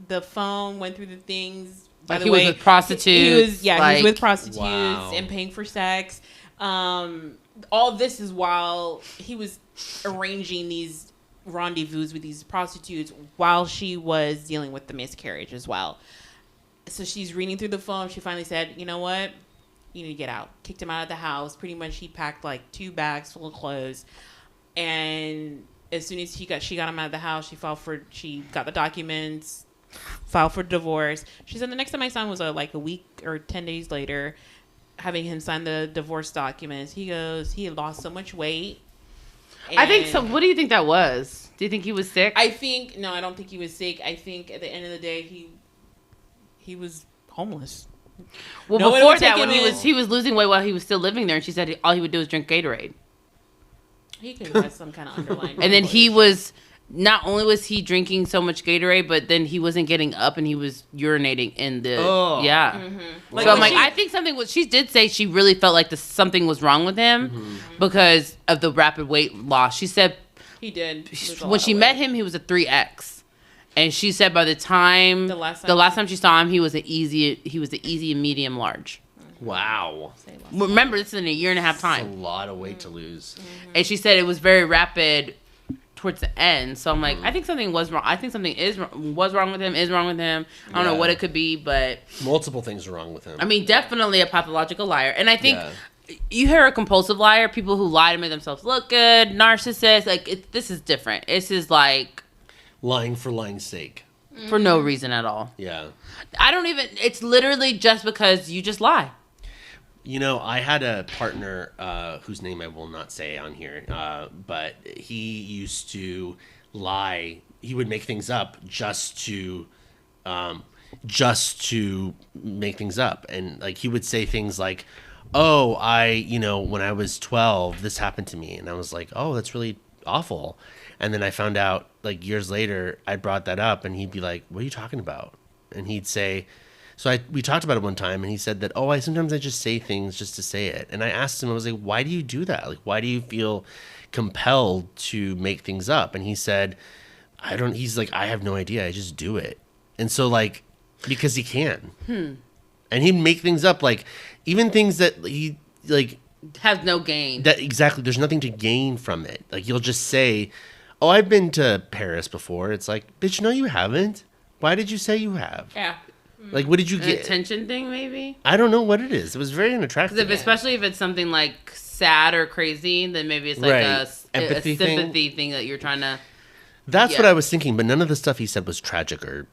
Speaker 1: the phone, went through the things. By
Speaker 2: Like,
Speaker 1: the
Speaker 2: he
Speaker 1: way,
Speaker 2: was with prostitutes.
Speaker 1: He was
Speaker 2: like,
Speaker 1: with prostitutes
Speaker 3: wow.
Speaker 1: and paying for sex. All this is while he was arranging these rendezvous with these prostitutes while she was dealing with the miscarriage as well. So she's reading through the phone. She finally said, you know what? You need to get out. Kicked him out of the house. Pretty much he packed like 2 bags full of clothes. And as soon as she got him out of the house, she got the documents, filed for divorce. She said the next time I saw him was like a week or 10 days later, having him sign the divorce documents. He goes, he had lost so much weight.
Speaker 2: I think so. What do you think that was? Do you think he was sick?
Speaker 1: I don't think he was sick. I think at the end of the day, he was homeless.
Speaker 2: Well,
Speaker 1: No one
Speaker 2: before
Speaker 1: would
Speaker 2: that,
Speaker 1: take
Speaker 2: when
Speaker 1: him in.
Speaker 2: he was losing weight while he was still living there, and she said all he would do is drink Gatorade.
Speaker 1: He could have had some kind of underlying.
Speaker 2: And then he
Speaker 1: issue.
Speaker 2: was, not only was he drinking so much Gatorade, but then he wasn't getting up and he was urinating in the, yeah.
Speaker 1: Mm-hmm.
Speaker 2: So I'm like, I think something was, she did say she really felt like something was wrong with him because of the rapid weight loss. She said
Speaker 1: he did. lose a
Speaker 2: when
Speaker 1: lot
Speaker 2: she
Speaker 1: of
Speaker 2: met
Speaker 1: weight.
Speaker 2: him, he was a 3X. And she said by the time,
Speaker 1: The last
Speaker 2: time she saw him, he was an easy and medium large.
Speaker 3: Wow.
Speaker 2: Remember, this is in a year and a half
Speaker 3: That's a
Speaker 2: time.
Speaker 3: lot of weight to lose.
Speaker 2: And she said it was very rapid towards the end. So I'm like, I think something was wrong. I think something was wrong with him, is wrong with him. I don't know what it could be, but
Speaker 3: Multiple things are wrong with him.
Speaker 2: I mean, definitely a pathological liar. And I think you hear a compulsive liar, people who lie to make themselves look good, narcissists, like this is different. This is like
Speaker 3: lying for lying's sake.
Speaker 2: for no reason at all.
Speaker 3: Yeah.
Speaker 2: It's literally just because you just lie.
Speaker 3: You know, I had a partner whose name I will not say on here, but he used to lie. He would make things up just to make things up, and like he would say things like, oh, when I was 12, this happened to me. And I was like, oh, that's really awful. And then I found out like years later, I brought that up and he'd be like, what are you talking about? And he'd say, we talked about it one time and he said that, sometimes I just say things just to say it. And I asked him, I was like, why do you do that? Like, why do you feel compelled to make things up? And he said, he's like, I have no idea. I just do it. And so like, because he can. And he'd make things up, like even things that he like
Speaker 2: has no gain.
Speaker 3: That exactly. There's nothing to gain from it. Like you'll just say, oh, I've been to Paris before. It's like, bitch, no, you haven't. Why did you say you have?
Speaker 1: Yeah.
Speaker 3: Like, what did you get?
Speaker 2: Attention thing, maybe?
Speaker 3: I don't know what it is. It was very unattractive.
Speaker 2: Especially if it's something like sad or crazy, then maybe it's like a sympathy thing that you're trying to.
Speaker 3: That's what I was thinking, but none of the stuff he said was tragic or.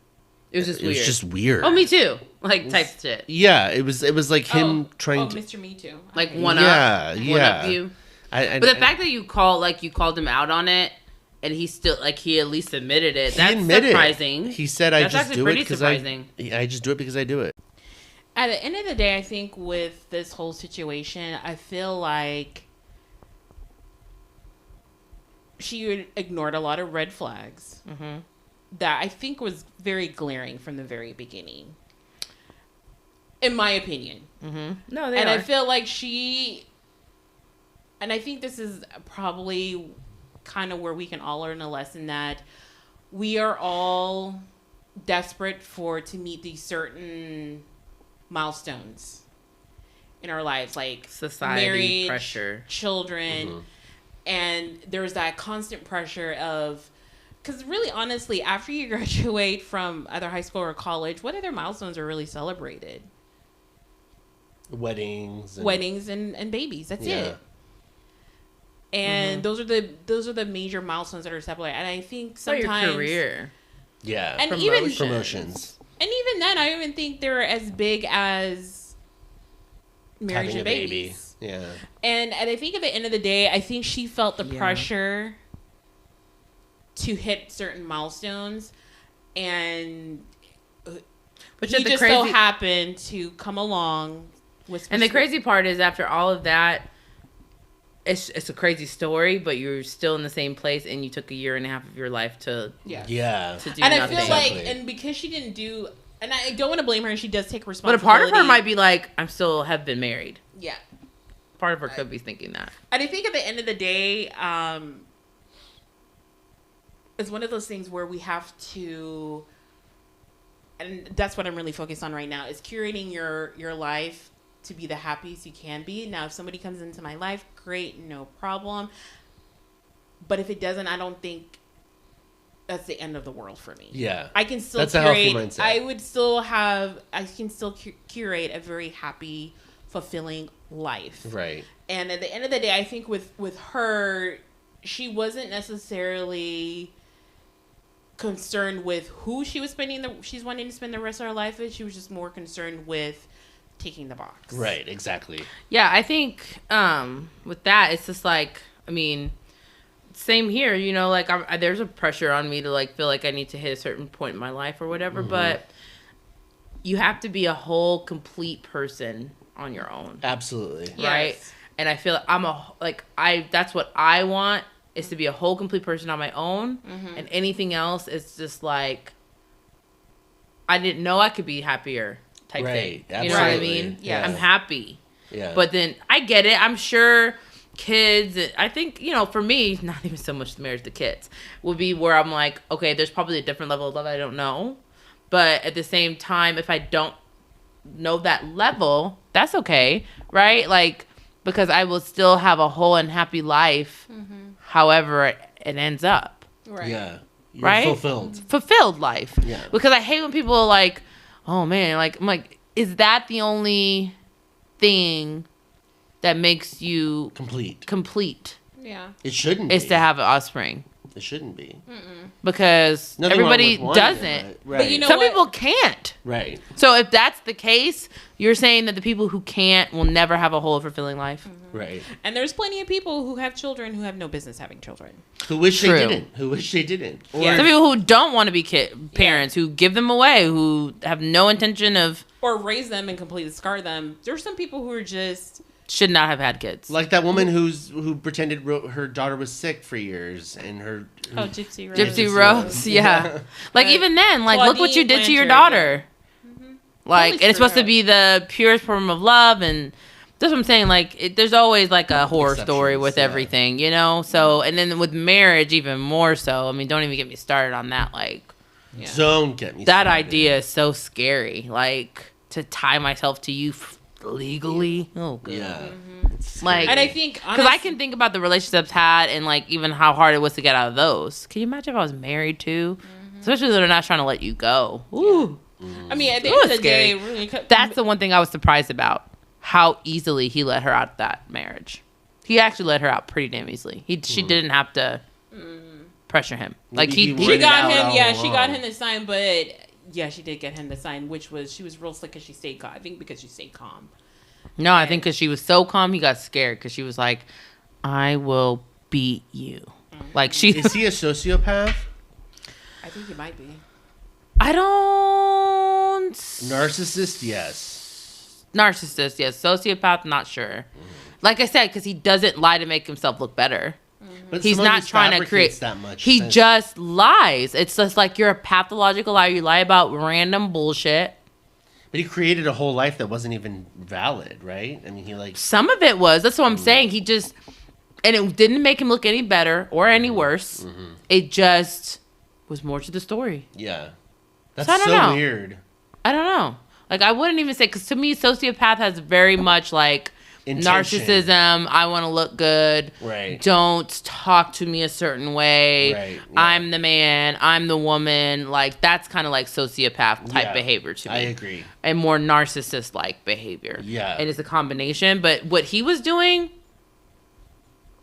Speaker 2: It was just weird.
Speaker 3: It was just weird.
Speaker 2: Oh, me too. Like type shit.
Speaker 3: Yeah, it was like him trying to.
Speaker 1: Mr. Me Too.
Speaker 2: Like one up you.
Speaker 3: But
Speaker 2: the fact that you called him out on it. And he still, he at least admitted it. That's surprising.
Speaker 3: He said, I just do it because I just do it because I do it.
Speaker 1: At the end of the day, I think with this whole situation, I feel like she ignored a lot of red flags that I think was very glaring from the very beginning. In my opinion.
Speaker 2: No,
Speaker 1: I feel like and I think this is probably kind of where we can all learn a lesson that we are all desperate to meet these certain milestones in our lives, like
Speaker 2: society
Speaker 1: marriage,
Speaker 2: pressure,
Speaker 1: children, and there's that constant pressure of, because really honestly, after you graduate from either high school or college, what other milestones are really celebrated?
Speaker 3: Weddings
Speaker 1: and babies. That's it. And those are the major milestones that are separated. And I think sometimes
Speaker 2: your career,
Speaker 1: and
Speaker 3: promotions,
Speaker 1: and even then, I even think they're as big as marriage and babies.
Speaker 3: Yeah.
Speaker 1: And I think at the end of the day, I think she felt the pressure to hit certain milestones, and but he just so happened to come along with.
Speaker 2: And the crazy part is, after all of that. It's a crazy story, but you're still in the same place, and you took a year and a half of your life to
Speaker 3: do
Speaker 1: and
Speaker 3: nothing.
Speaker 1: I feel like, and because she didn't do, and I don't want to blame her, she does take responsibility.
Speaker 2: But a part of her might be like, I'm still have been married.
Speaker 1: Yeah,
Speaker 2: part of her could be thinking that.
Speaker 1: And I think at the end of the day, it's one of those things where we have to, and that's what I'm really focused on right now, is curating your life to be the happiest you can be. Now, if somebody comes into my life, great, no problem. But if it doesn't, I don't think that's the end of the world for me.
Speaker 3: Yeah.
Speaker 1: I can still
Speaker 3: that's
Speaker 1: curate.
Speaker 3: A healthy mindset.
Speaker 1: I can still curate a very happy, fulfilling life.
Speaker 3: Right.
Speaker 1: And at the end of the day, I think with her, she wasn't necessarily concerned with who she was she's wanting to spend the rest of her life with. She was just more concerned with taking the box.
Speaker 3: Right, exactly.
Speaker 2: Yeah, I think with that, it's just like, I mean, same here, like there's a pressure on me to like feel like I need to hit a certain point in my life or whatever, but you have to be a whole complete person on your own.
Speaker 3: Absolutely.
Speaker 2: Right? Yes. And I feel like that's what I want, is to be a whole complete person on my own, and anything else is just like, I didn't know I could be happier. Type thing.
Speaker 3: Absolutely.
Speaker 2: You know what I mean?
Speaker 3: Yeah.
Speaker 2: I'm happy.
Speaker 3: Yeah.
Speaker 2: But then I get it. I'm sure kids, I think, for me, not even so much the marriage, the kids would be where I'm like, okay, there's probably a different level of love I don't know. But at the same time, if I don't know that level, that's okay. Right? Like, because I will still have a whole and happy life, however it ends up.
Speaker 1: Right.
Speaker 3: Yeah. You're
Speaker 2: right?
Speaker 3: Fulfilled
Speaker 2: life.
Speaker 3: Yeah.
Speaker 2: Because I hate when people are like, oh man, I'm like, is that the only thing that makes you
Speaker 3: complete?
Speaker 1: Yeah.
Speaker 3: It shouldn't
Speaker 2: is
Speaker 3: be.
Speaker 2: to have an offspring.
Speaker 3: It shouldn't be.
Speaker 2: Because
Speaker 3: nothing
Speaker 2: everybody doesn't.
Speaker 3: Right.
Speaker 1: But
Speaker 2: some people can't.
Speaker 3: Right.
Speaker 2: So if that's the case, you're saying that the people who can't will never have a whole fulfilling life.
Speaker 3: Right.
Speaker 1: And there's plenty of people who have children who have no business having children.
Speaker 3: Who wish they didn't.
Speaker 2: Or some people who don't want to be parents, who give them away, who have no intention of
Speaker 1: or raise them and completely scar them. There's some people who are just
Speaker 2: should not have had kids.
Speaker 3: Like that woman who pretended her daughter was sick for years, and
Speaker 1: Gypsy Rose.
Speaker 2: Gypsy Rose, yeah. Like even then, like look what you did to your daughter. Like, and it's supposed to be the purest form of love, and that's what I'm saying. Like, there's always like a horror story with everything, you know. So, and then with marriage, even more so. I mean, don't even get me started on that. Like,
Speaker 3: don't get me.
Speaker 2: That
Speaker 3: started.
Speaker 2: idea is so scary. Like to tie myself to you legally. Oh god. Yeah. Like,
Speaker 1: and I think
Speaker 2: because I can think about the relationships had and like even how hard it was to get out of those. Can you imagine if I was married too? Especially if they're not trying to let you go. Ooh.
Speaker 1: I mean, at the end of the day, really,
Speaker 2: that's the one thing I was surprised about. How easily he let her out of that marriage. He actually let her out pretty damn easily. She didn't have to pressure him. Like
Speaker 1: she got him. Yeah, she got him to sign, but yeah, she did get him to sign, which was she was real slick because she stayed calm. I think because she stayed calm.
Speaker 2: No, I think because she was so calm, he got scared because she was like, "I will beat you." Like she
Speaker 3: is he a sociopath?
Speaker 1: I think he might be.
Speaker 2: I don't.
Speaker 3: Narcissist, yes.
Speaker 2: Narcissist, yes. Sociopath, not sure. Like I said, because he doesn't lie to make himself look better.
Speaker 3: But
Speaker 2: he's not trying to create
Speaker 3: that much.
Speaker 2: He just lies. It's just like you're a pathological liar. You lie about random bullshit.
Speaker 3: But he created a whole life that wasn't even valid, right? I mean, he like
Speaker 2: some of it was. That's what I'm saying. He just, and it didn't make him look any better or any worse. It just was more to the story.
Speaker 3: Yeah. That's so weird.
Speaker 2: I don't know. Like, I wouldn't even say, because to me, sociopath has very much like
Speaker 3: intention.
Speaker 2: Narcissism. I want to look good.
Speaker 3: Right.
Speaker 2: Don't talk to me a certain way.
Speaker 3: Right. Yeah.
Speaker 2: I'm the man. I'm the woman. Like, that's kind of like sociopath type behavior to me.
Speaker 3: I agree.
Speaker 2: And more narcissist like behavior.
Speaker 3: Yeah.
Speaker 2: And it's a combination. But what he was doing,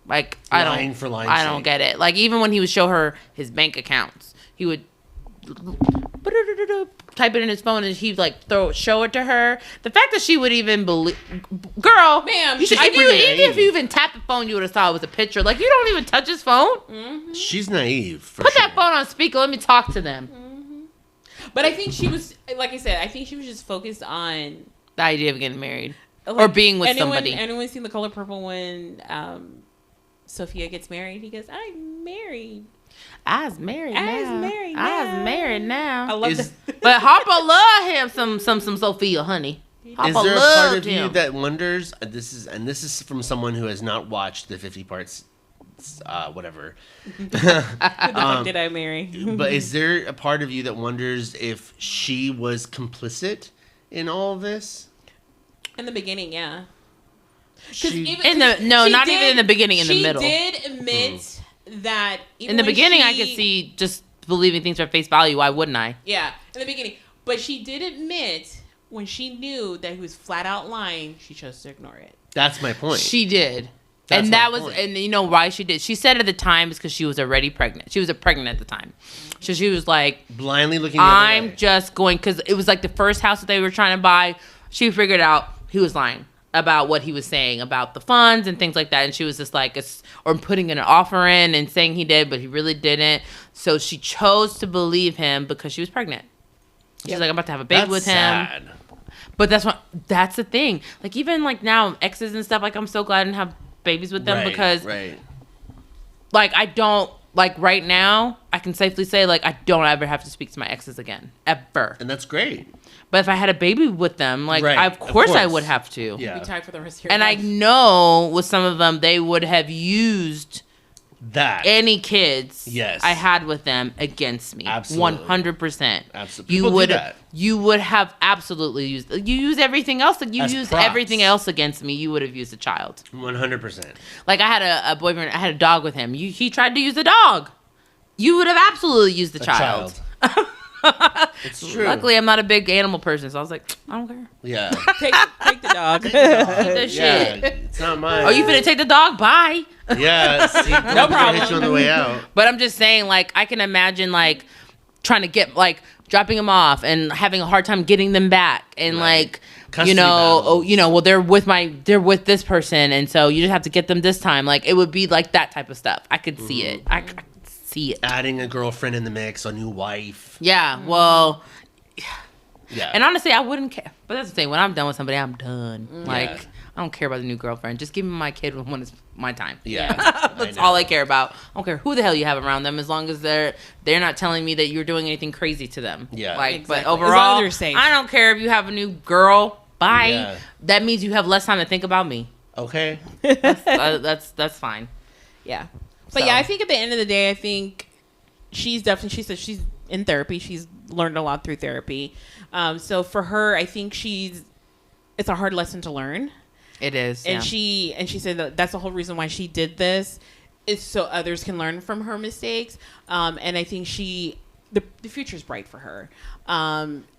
Speaker 2: like, I don't get it. Like, even when he would show her his bank accounts, he would type it in his phone and he'd like show it to her. The fact that she would even believe, girl,
Speaker 1: ma'am,
Speaker 2: you should, if you even tapped the phone, you would have thought it was a picture. Like, you don't even touch his phone.
Speaker 3: She's naive.
Speaker 2: Put that phone on speaker. Let me talk to them.
Speaker 1: But I think she was, like I said, I think she was just focused on
Speaker 2: the idea of getting married or being with somebody.
Speaker 1: Anyone seen The Color Purple when Sophia gets married? He goes, "I'm married." I was married now. I love that.
Speaker 2: But Harper loved him some Sophia, honey. Harper
Speaker 3: is there a
Speaker 2: loved
Speaker 3: part of
Speaker 2: him.
Speaker 3: you that wonders? This is from someone who has not watched the 50 parts, whatever.
Speaker 1: Who the fuck did I marry?
Speaker 3: But is there a part of you that wonders if she was complicit in all of this?
Speaker 1: In the beginning, yeah.
Speaker 2: Not even in the beginning. In the middle,
Speaker 1: she did admit. That
Speaker 2: in the beginning, I could see just believing things for face value. Why wouldn't I?
Speaker 1: Yeah, in the beginning. But she did admit when she knew that he was flat out lying, she chose to ignore it.
Speaker 3: That's my point.
Speaker 2: She did. And you know why she did? She said at the time it's because she was already pregnant. She was pregnant at the time. So she was like,
Speaker 3: blindly looking the other way.
Speaker 2: Just going, because it was like the first house that they were trying to buy. She figured out he was lying about what he was saying about the funds and things like that, and she was just like, or putting an offer in and saying he did, but he really didn't. So she chose to believe him because she was pregnant. She's like, I'm about to have a baby with him.
Speaker 3: Sad.
Speaker 2: But that's the thing. Like, even like now, exes and stuff, like, I'm so glad I didn't have babies with them because, like, I don't, like, right now, I can safely say, like, I don't ever have to speak to my exes again, ever.
Speaker 3: And that's great.
Speaker 2: But if I had a baby with them, like, of course I would have to.
Speaker 3: Yeah.
Speaker 1: Be tied for the rest of your
Speaker 2: and
Speaker 1: life.
Speaker 2: I know with some of them, they would have used
Speaker 3: that
Speaker 2: any kids I had with them against me.
Speaker 3: Absolutely.
Speaker 2: 100%.
Speaker 3: Absolutely.
Speaker 2: You would have absolutely used. You use everything else. Like, you use everything else against me. You would have used a child.
Speaker 3: 100%.
Speaker 2: Like, I had a boyfriend. I had a dog with him. He tried to use the dog. You would have absolutely used the child.
Speaker 3: It's true.
Speaker 2: Luckily, I'm not a big animal person, so I was like, I don't care.
Speaker 3: Yeah.
Speaker 1: Take the dog.
Speaker 2: Eat that shit.
Speaker 3: It's not mine.
Speaker 2: Oh, you finna take the dog? Bye.
Speaker 3: Yeah. See,
Speaker 1: no problem.
Speaker 3: Hit you on the way out.
Speaker 2: But I'm just saying, like, I can imagine, like, trying to get, like, dropping them off and having a hard time getting them back, and like,
Speaker 3: custody
Speaker 2: you know,
Speaker 3: battles.
Speaker 2: well, they're with this person, and so you just have to get them this time. Like, it would be like that type of stuff. I could see it. I could see it.
Speaker 3: Adding a girlfriend in the mix, a new wife.
Speaker 2: Yeah. Well.
Speaker 3: Yeah.
Speaker 2: And honestly, I wouldn't care. But that's the thing. When I'm done with somebody, I'm done.
Speaker 3: Yeah.
Speaker 2: Like, I don't care about the new girlfriend. Just give me my kid when it's my time.
Speaker 3: Yeah.
Speaker 2: That's all I care about. I don't care who the hell you have around them, as long as they're not telling me that you're doing anything crazy to them.
Speaker 3: Yeah.
Speaker 2: Like,
Speaker 1: Exactly.
Speaker 2: but
Speaker 1: As long as
Speaker 2: overall,
Speaker 1: they're safe.
Speaker 2: I don't care if you have a new girl. Bye.
Speaker 3: Yeah.
Speaker 2: That means you have less time to think about me.
Speaker 3: Okay.
Speaker 2: That's fine.
Speaker 1: Yeah. But
Speaker 3: So-
Speaker 1: yeah, I think at the end of the day, I think she said she's in therapy. She's learned a lot through therapy. So for her, I think it's a hard lesson to learn.
Speaker 2: It is.
Speaker 1: And
Speaker 2: yeah.
Speaker 1: she said that that's the whole reason why she did this, is so others can learn from her mistakes. And I think the future's bright for her.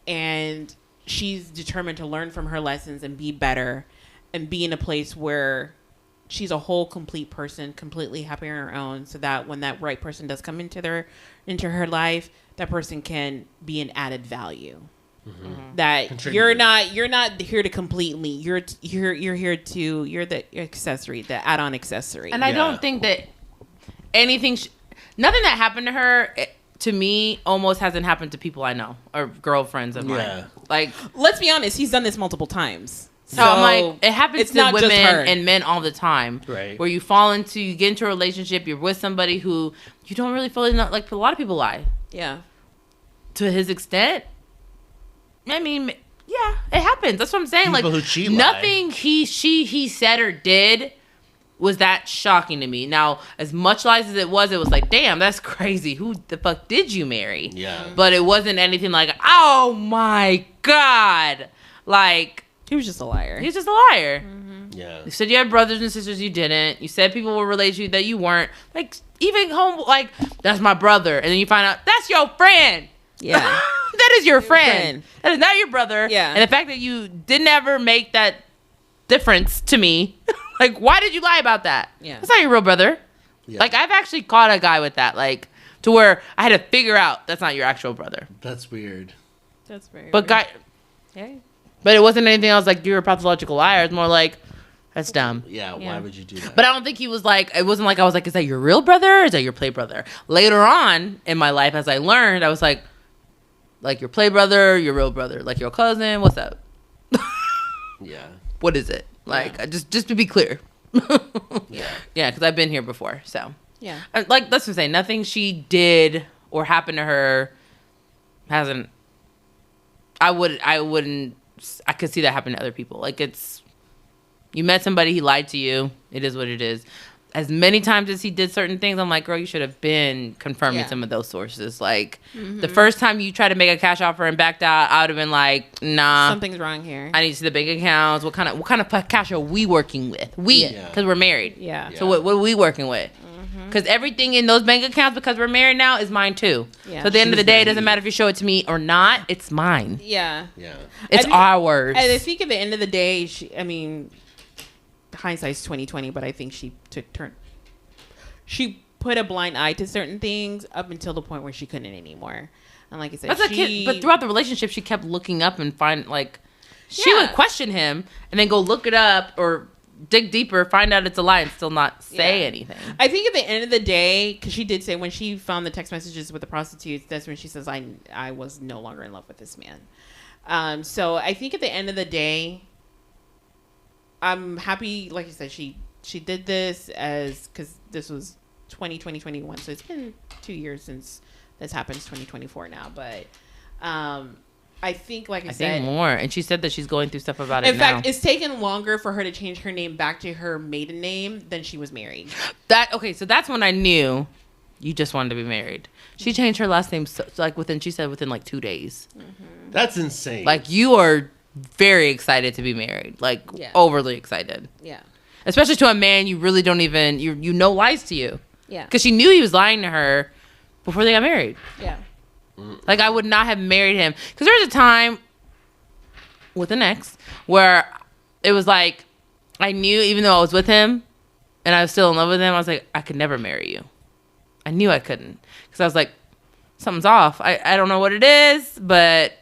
Speaker 1: And she's determined to learn from her lessons and be better and be in a place where she's a whole complete person, completely happy on her own, so that when that right person does come into her life, that person can be an added value. That
Speaker 3: Contribute.
Speaker 1: you're not here to completely, you're here to, you're the accessory, the add-on accessory.
Speaker 2: And I
Speaker 3: Yeah.
Speaker 2: don't think that anything, nothing that happened to her, to me, almost hasn't happened to people I know or girlfriends of mine.
Speaker 3: Yeah.
Speaker 2: Like,
Speaker 1: Let's be honest, he's done this multiple times.
Speaker 2: so I'm like, it happens
Speaker 1: it's
Speaker 2: to
Speaker 1: not just
Speaker 2: women
Speaker 1: her.
Speaker 2: and men all the time.
Speaker 3: Right.
Speaker 2: Where you get into a relationship, you're with somebody who you don't really feel like. A lot of people lie.
Speaker 1: Yeah.
Speaker 2: To his extent, I mean, yeah, it happens. That's what I'm saying.
Speaker 3: People
Speaker 2: like,
Speaker 3: who cheat lie.
Speaker 2: nothing he said or did was that shocking to me. Now, as much lies as it was like, damn, that's crazy. Who the fuck did you marry?
Speaker 3: Yeah.
Speaker 2: But it wasn't anything like, oh my God. Like,
Speaker 1: He was just a liar.
Speaker 2: he's just a liar.
Speaker 3: Yeah.
Speaker 2: You said you had brothers and sisters, you didn't. You said people were related to you that you weren't. Like, even home, like, that's my brother. And then you find out, that's your friend.
Speaker 1: Yeah.
Speaker 2: That is your friend.
Speaker 1: friend.
Speaker 2: That is not your brother.
Speaker 1: Yeah.
Speaker 2: And the fact that you didn't ever make that difference to me, like, why did you lie about that?
Speaker 1: Yeah.
Speaker 2: That's not your real brother.
Speaker 3: Yeah.
Speaker 2: Like, I've actually caught a guy with that, like, to where I had to figure out that's not your actual brother.
Speaker 3: That's weird.
Speaker 1: That's very
Speaker 2: But
Speaker 1: Hey.
Speaker 2: but it wasn't anything else like you're a pathological liar. It's more like, that's dumb.
Speaker 3: Yeah. Why
Speaker 1: Yeah.
Speaker 3: would you do that?
Speaker 2: But I don't think he was like, it wasn't like I was like, is that your real brother or is that your play brother? Later on in my life, as I learned, I was like your play brother, your real brother, like your cousin, what's up?
Speaker 3: Yeah.
Speaker 2: What is it? Like, just to be clear.
Speaker 3: Yeah.
Speaker 2: Yeah, because I've been here before. So,
Speaker 1: Yeah.
Speaker 2: like, that's what I'm saying. Nothing she did or happened to her hasn't. I could see that happen to other people. Like, you met somebody, he lied to you. It is what it is. As many times as he did certain things, I'm like, girl, you should have been confirming
Speaker 1: Yeah.
Speaker 2: some of those sources. Like, the first time you tried to make a cash offer and backed out, I would have been like, nah.
Speaker 1: Something's wrong here.
Speaker 2: I need to see the bank accounts. What kind of cash are we working with?
Speaker 3: Yeah.
Speaker 2: Because we're married.
Speaker 1: Yeah.
Speaker 2: So what are we working with? Because everything in those bank accounts, because we're married now, is mine too.
Speaker 1: Yeah.
Speaker 2: So at the end of the
Speaker 3: She's
Speaker 2: day,
Speaker 3: very
Speaker 2: it doesn't
Speaker 3: neat.
Speaker 2: matter if you show it to me or not. It's mine.
Speaker 1: Yeah.
Speaker 3: Yeah.
Speaker 2: It's
Speaker 1: think-
Speaker 2: ours.
Speaker 1: And I think at the end of the day, hindsight's 2020, but I think she put a blind eye to certain things up until the point where she couldn't anymore. And like I said,
Speaker 2: That's a kid, but throughout the relationship, she kept looking up and she
Speaker 1: Yeah.
Speaker 2: would question him and then go look it up or dig deeper, find out it's a lie, and still not say
Speaker 1: Yeah.
Speaker 2: anything.
Speaker 1: I think at the end of the day, because she did say when she found the text messages with the prostitutes, that's when she says, I was no longer in love with this man. So I think at the end of the day, I'm happy, like you said, she did this because this was 2021. So it's been 2 years since this happened. It's 2024 now. But I think, like I
Speaker 2: I
Speaker 1: said,
Speaker 2: think more. And she said that she's going through stuff about it
Speaker 1: in
Speaker 2: now.
Speaker 1: fact, it's taken longer for her to change her name back to her maiden name than she was married.
Speaker 2: So that's when I knew you just wanted to be married. She changed her last name within 2 days.
Speaker 3: That's insane.
Speaker 2: Like, you are very excited to be married, like
Speaker 1: Yeah.
Speaker 2: overly excited,
Speaker 1: Yeah.
Speaker 2: especially to a man you really don't even you know lies to you,
Speaker 1: Yeah.
Speaker 2: because she knew he was lying to her before they got married.
Speaker 1: Yeah.
Speaker 2: Like, I would not have married him, because there was a time with an ex where it was like I knew, even though I was with him and I was still in love with him, I was like, I could never marry you. I knew I couldn't, because I was like, something's off. I don't know what it is, but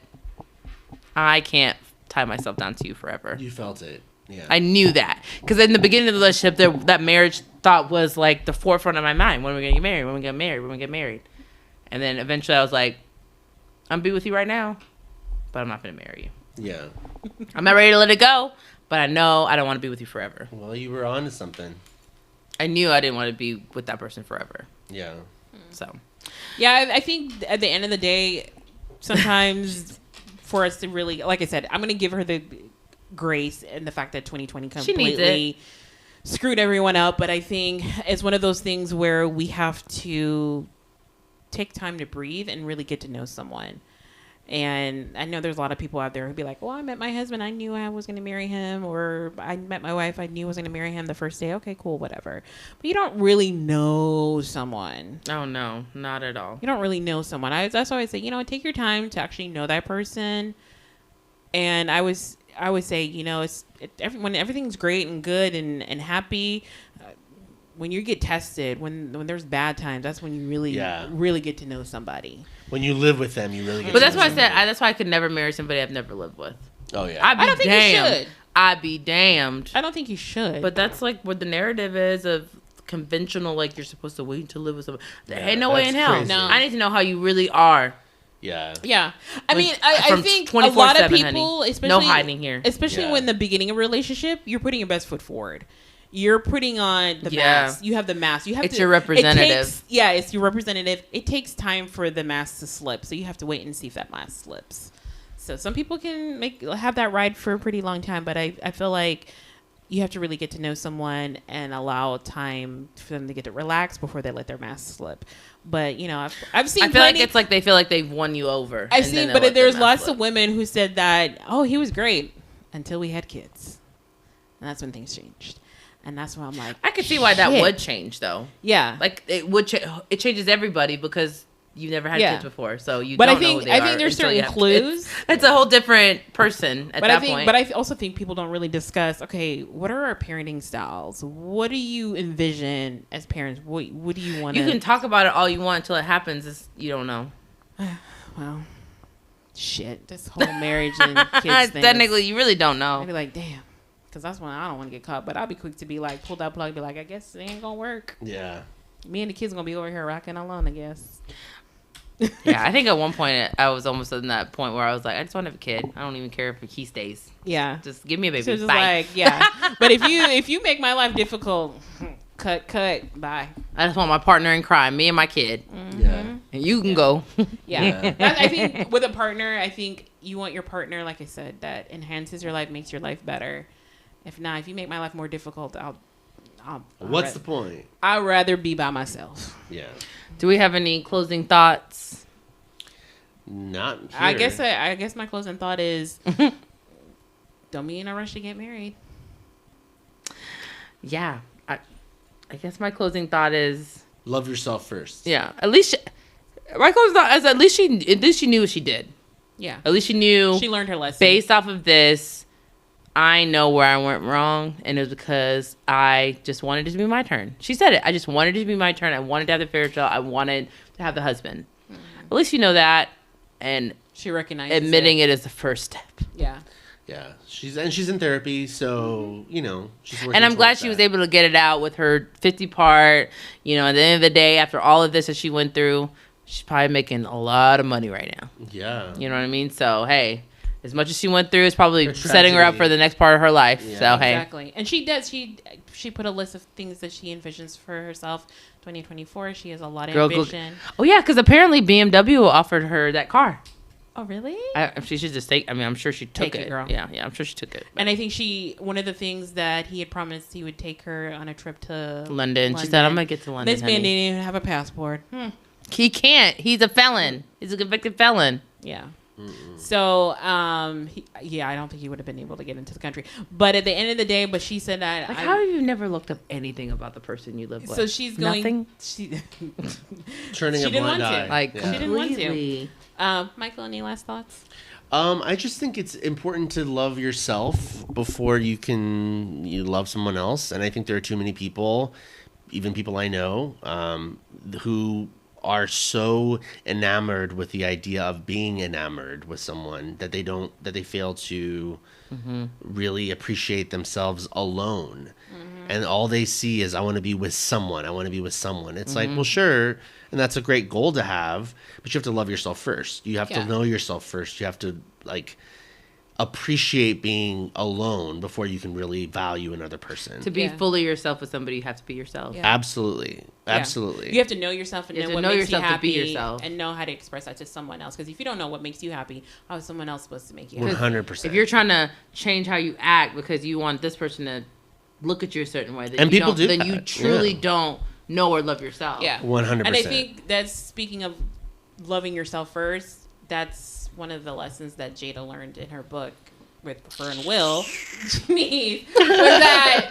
Speaker 2: I can't tie myself down to you forever.
Speaker 3: you felt it. Yeah.
Speaker 2: I knew that, because in the beginning of the relationship, that marriage thought was like the forefront of my mind. When are we gonna get married? When are we gonna get married? When are we gonna get married? And then eventually I was like, I'm be with you right now, but I'm not going to marry you.
Speaker 3: Yeah.
Speaker 2: I'm not ready to let it go, but I know I don't want to be with you forever.
Speaker 3: Well, you were on to something.
Speaker 2: I knew I didn't want to be with that person forever.
Speaker 3: Yeah.
Speaker 2: So,
Speaker 1: Yeah, I think at the end of the day, sometimes for us to really, like I said, I'm going to give her the grace and the fact that 2020
Speaker 2: needs
Speaker 1: completely screwed everyone up. But I think it's one of those things where we have to take time to breathe and really get to know someone. And I know there's a lot of people out there who'd be like, well, I met my husband, I knew I was going to marry him. Or I met my wife, I knew I was going to marry him the first day. Okay, cool, whatever. But you don't really know someone.
Speaker 2: oh no, not at all.
Speaker 1: You don't really know someone. That's why I say, take your time to actually know that person. And I would say, when everything's great and good and happy, when you get tested, when there's bad times, that's when you really get to know somebody.
Speaker 3: When you live with them, you really get
Speaker 2: But
Speaker 3: to
Speaker 2: that's
Speaker 3: know
Speaker 2: why I said
Speaker 3: somebody.
Speaker 2: that's why I could never marry somebody I've never lived with.
Speaker 3: Oh, yeah.
Speaker 2: I'd be
Speaker 1: I don't think you
Speaker 2: damned.
Speaker 1: should.
Speaker 2: I'd be damned.
Speaker 1: I don't think you should.
Speaker 2: But that's like what the narrative is of conventional, like you're supposed to wait to live with someone. There
Speaker 3: Yeah,
Speaker 2: ain't no way in
Speaker 3: that's
Speaker 2: hell.
Speaker 3: crazy.
Speaker 1: No.
Speaker 2: I need to know how you really are.
Speaker 3: Yeah.
Speaker 1: yeah. I
Speaker 2: Like,
Speaker 1: mean, I
Speaker 2: from
Speaker 1: think a lot of
Speaker 2: 24/7,
Speaker 1: people,
Speaker 2: honey.
Speaker 1: especially
Speaker 2: No hiding here.
Speaker 1: especially
Speaker 3: Yeah.
Speaker 1: when the beginning of a relationship, you're putting your best foot forward. You're putting on the
Speaker 2: Yeah.
Speaker 1: mask. You have the mask. You have
Speaker 2: It's
Speaker 1: to,
Speaker 2: your representative.
Speaker 1: It's your representative. It takes time for the mask to slip, so you have to wait and see if that mask slips. So some people can have that ride for a pretty long time, but I feel like you have to really get to know someone and allow time for them to get to relax before they let their mask slip. But I've seen.
Speaker 2: I feel like
Speaker 1: plenty-
Speaker 2: it's like they feel like they've won you over.
Speaker 1: I've
Speaker 2: and then
Speaker 1: seen,
Speaker 2: they'll
Speaker 1: but
Speaker 2: let
Speaker 1: there's
Speaker 2: their
Speaker 1: lots
Speaker 2: mask
Speaker 1: of women who said that, oh, he was great until we had kids. And that's when things changed. And that's why I'm like,
Speaker 2: I could see why that
Speaker 1: shit.
Speaker 2: would change, though.
Speaker 1: Yeah.
Speaker 2: Like it would. It changes everybody because you never had
Speaker 1: Yeah.
Speaker 2: kids before, so you.
Speaker 1: But
Speaker 2: don't
Speaker 1: I
Speaker 2: know
Speaker 1: think
Speaker 2: who they
Speaker 1: I
Speaker 2: are
Speaker 1: think there's
Speaker 2: until you
Speaker 1: certain
Speaker 2: have
Speaker 1: clues.
Speaker 2: kids. It's a whole different person at that point.
Speaker 1: But I also think people don't really discuss, okay, what are our parenting styles? What do you envision as parents? What do you want to...
Speaker 2: You can talk about it all you want until it happens. You don't know.
Speaker 1: Well, shit. This whole marriage and kids thing.
Speaker 2: Technically, you really don't
Speaker 1: I'd
Speaker 2: know.
Speaker 1: be like, damn. Because that's when I don't want to get caught. But I'll be quick to be like, pull that plug, be like, I guess it ain't going to work.
Speaker 3: Yeah.
Speaker 1: Me and the kids going to be over here rocking alone, I guess.
Speaker 2: Yeah, I think at one point I was almost in that point where I was like, I just want to have a kid. I don't even care if he stays.
Speaker 1: Yeah.
Speaker 2: Just give me a baby.
Speaker 1: So it's just
Speaker 2: Bye.
Speaker 1: like, yeah. But if you make my life difficult, cut, bye.
Speaker 2: I just want my partner in crime, me and my kid,
Speaker 3: Yeah.
Speaker 2: and you can go.
Speaker 1: Yeah. I think with a partner, I think you want your partner, like I said, that enhances your life, makes your life better. If not, if you make my life more difficult,
Speaker 3: What's the point?
Speaker 1: I'd rather be by myself.
Speaker 3: Yeah.
Speaker 2: Do we have any closing thoughts?
Speaker 3: Not here.
Speaker 1: I guess my closing thought is don't be in a rush to get married.
Speaker 2: Yeah, I guess my closing thought is
Speaker 3: Love yourself first.
Speaker 2: yeah. At least my closing thought is at least she knew what she did.
Speaker 1: Yeah.
Speaker 2: At least she knew.
Speaker 1: She learned her lesson.
Speaker 2: Based off of this, I know where I went wrong, and it was because I just wanted it to be my turn. She said it. I just wanted it to be my turn. I wanted to have the fairy tale. I wanted to have the husband. At least you know that, and
Speaker 1: She recognizes
Speaker 2: admitting it is the first step.
Speaker 1: Yeah.
Speaker 3: Yeah. She's in therapy, so she's working.
Speaker 2: And I'm glad
Speaker 3: towards
Speaker 2: she was
Speaker 3: that.
Speaker 2: able to get it out with her 50 part. At the end of the day, after all of this that she went through, she's probably making a lot of money right now.
Speaker 3: Yeah.
Speaker 2: You know what I mean? So, hey, as much as she went through, it's probably
Speaker 3: Her
Speaker 2: setting her up
Speaker 3: tragedy.
Speaker 2: for the next part of her life.
Speaker 3: Yeah.
Speaker 2: So, hey.
Speaker 1: Exactly. And she does. She put a list of things that she envisions for herself. 2024. She has a lot of
Speaker 2: Girl, go-
Speaker 1: ambition.
Speaker 2: Oh, yeah, because apparently BMW offered her that car.
Speaker 1: Oh, really?
Speaker 2: She should just take. I mean, I'm sure she took
Speaker 1: Take it,
Speaker 2: it.
Speaker 1: girl.
Speaker 2: Yeah, I'm sure she took it.
Speaker 1: And I think one of the things that he had promised he would take her on a trip to
Speaker 2: London. She said, "I'm gonna get to London."
Speaker 1: This man
Speaker 2: honey."
Speaker 1: didn't even have a passport.
Speaker 2: He can't. He's a felon. He's a convicted felon.
Speaker 1: Yeah. So, I don't think he would have been able to get into the country. But at the end of the day, she said that.
Speaker 2: Like, how have you never looked up anything about the person you live with?
Speaker 1: So she's going.
Speaker 2: Nothing?
Speaker 1: She,
Speaker 3: Turning
Speaker 1: She
Speaker 3: a
Speaker 1: didn't
Speaker 3: blind
Speaker 1: want to.
Speaker 3: eye.
Speaker 2: Like,
Speaker 1: She didn't want to.
Speaker 2: completely.
Speaker 1: Michael, any last thoughts?
Speaker 3: I just think it's important to love yourself before you love someone else. And I think there are too many people, even people I know, who are so enamored with the idea of being enamored with someone that they fail to really appreciate themselves alone. And all they see is, I want to be with someone. I want to be with someone. It's like, well, sure. And that's a great goal to have, but you have to love yourself first. You have
Speaker 1: Yeah.
Speaker 3: to know yourself first. You have to like appreciate being alone before you can really value another person.
Speaker 2: To be
Speaker 1: Yeah.
Speaker 2: fully yourself with somebody, you have to be yourself.
Speaker 1: Yeah.
Speaker 3: Absolutely.
Speaker 1: Yeah.
Speaker 3: Absolutely.
Speaker 1: You have to know yourself and
Speaker 2: You
Speaker 1: know
Speaker 2: have to
Speaker 1: what
Speaker 2: know
Speaker 1: makes you
Speaker 2: yourself to be
Speaker 1: happy
Speaker 2: yourself.
Speaker 1: and know how to express that to someone else. Because if you don't know what makes you happy, how is someone else supposed to make you happy?
Speaker 3: 100%.
Speaker 2: If you're trying to change how you act because you want this person to look at you a certain way, then
Speaker 3: And
Speaker 2: you
Speaker 3: people
Speaker 2: don't,
Speaker 3: do
Speaker 2: then you
Speaker 3: that.
Speaker 2: truly
Speaker 3: Yeah.
Speaker 2: don't know or love yourself.
Speaker 1: Yeah.
Speaker 3: 100%.
Speaker 1: And I think that's, speaking of loving yourself first, that's one of the lessons that Jada learned in her book with her and Will, Janice, was that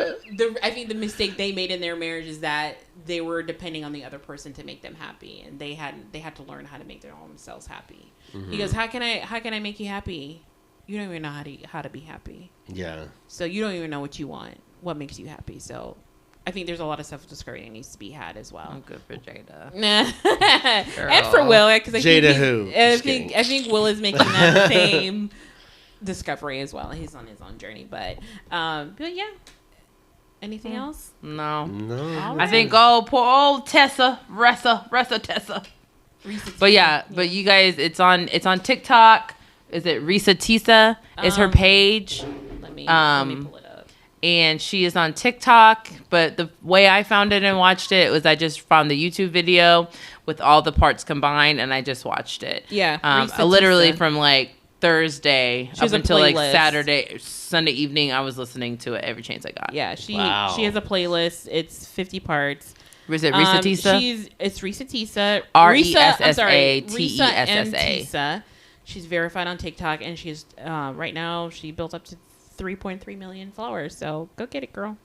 Speaker 1: I think the mistake they made in their marriage is that they were depending on the other person to make them happy, and they had to learn how to make their own selves happy. He goes, how can I make you happy? You don't even know how to be happy.
Speaker 3: Yeah.
Speaker 1: So you don't even know what you want, what makes you happy. So I think there's a lot of self-discovery that needs to be had as well.
Speaker 2: I'm good for Jada.
Speaker 1: And for Will, because
Speaker 3: Jada who?
Speaker 1: I
Speaker 3: Just
Speaker 1: think Will is making that same discovery as well. He's on his own journey, but yeah. Anything else?
Speaker 2: No.
Speaker 3: No.
Speaker 1: All
Speaker 2: I think, oh, poor old Tessa. Ressa Tessa. But yeah, but you guys, it's on TikTok. Is it Risa Tisa? Is her page.
Speaker 1: Let me pull it up.
Speaker 2: And she is on TikTok. But the way I found it and watched it was I just found the YouTube video with all the parts combined, and I just watched it.
Speaker 1: Yeah,
Speaker 2: I literally
Speaker 1: Risa Tisa.
Speaker 2: from like Thursday
Speaker 1: She
Speaker 2: up
Speaker 1: has a
Speaker 2: until like
Speaker 1: playlist.
Speaker 2: Sunday evening, I was listening to it every chance I got.
Speaker 1: Yeah, she
Speaker 3: Wow.
Speaker 1: has a playlist. It's 50 parts.
Speaker 2: Was it Risa Tisa?
Speaker 1: It's Risa Tisa.
Speaker 2: R-E-S-S-A-T-E-S-S-A.
Speaker 1: Risa M. Tisa. She's verified on TikTok, and she's right now she built up to 3.3 million followers. So go get it, girl.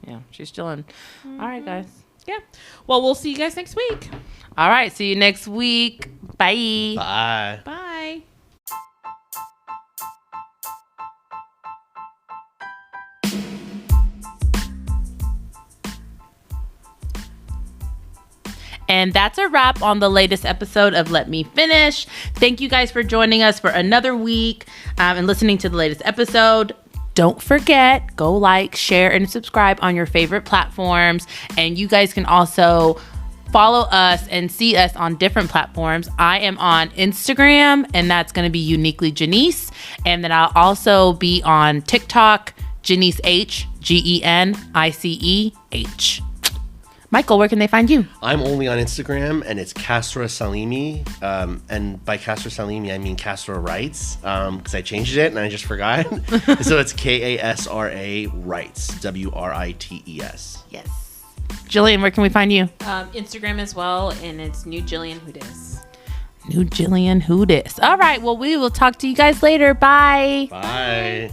Speaker 2: Yeah, she's chilling. All right, guys.
Speaker 1: Yeah. Well, we'll see you guys next week.
Speaker 2: All right, see you next week. Bye.
Speaker 3: Bye.
Speaker 1: Bye.
Speaker 2: And that's a wrap on the latest episode of Let Me Finish. Thank you guys for joining us for another week and listening to the latest episode. Don't forget, go like, share, and subscribe on your favorite platforms. And you guys can also follow us and see us on different platforms. I am on Instagram, and that's going to be Uniquely Janice. And then I'll also be on TikTok, Janice H, GENICEH. Michael, where can they find you?
Speaker 3: I'm only on Instagram, and it's Kasra Salimi. And by Kasra Salimi, I mean Kasra Writes, because I changed it and I just forgot. So it's Kasra Writes, WRITES.
Speaker 2: Yes. Jillian, where can we find you?
Speaker 1: Instagram as well, and it's New Jillian Who Dis.
Speaker 2: New Jillian Who Dis. All right, well, we will talk to you guys later. Bye.
Speaker 3: Bye.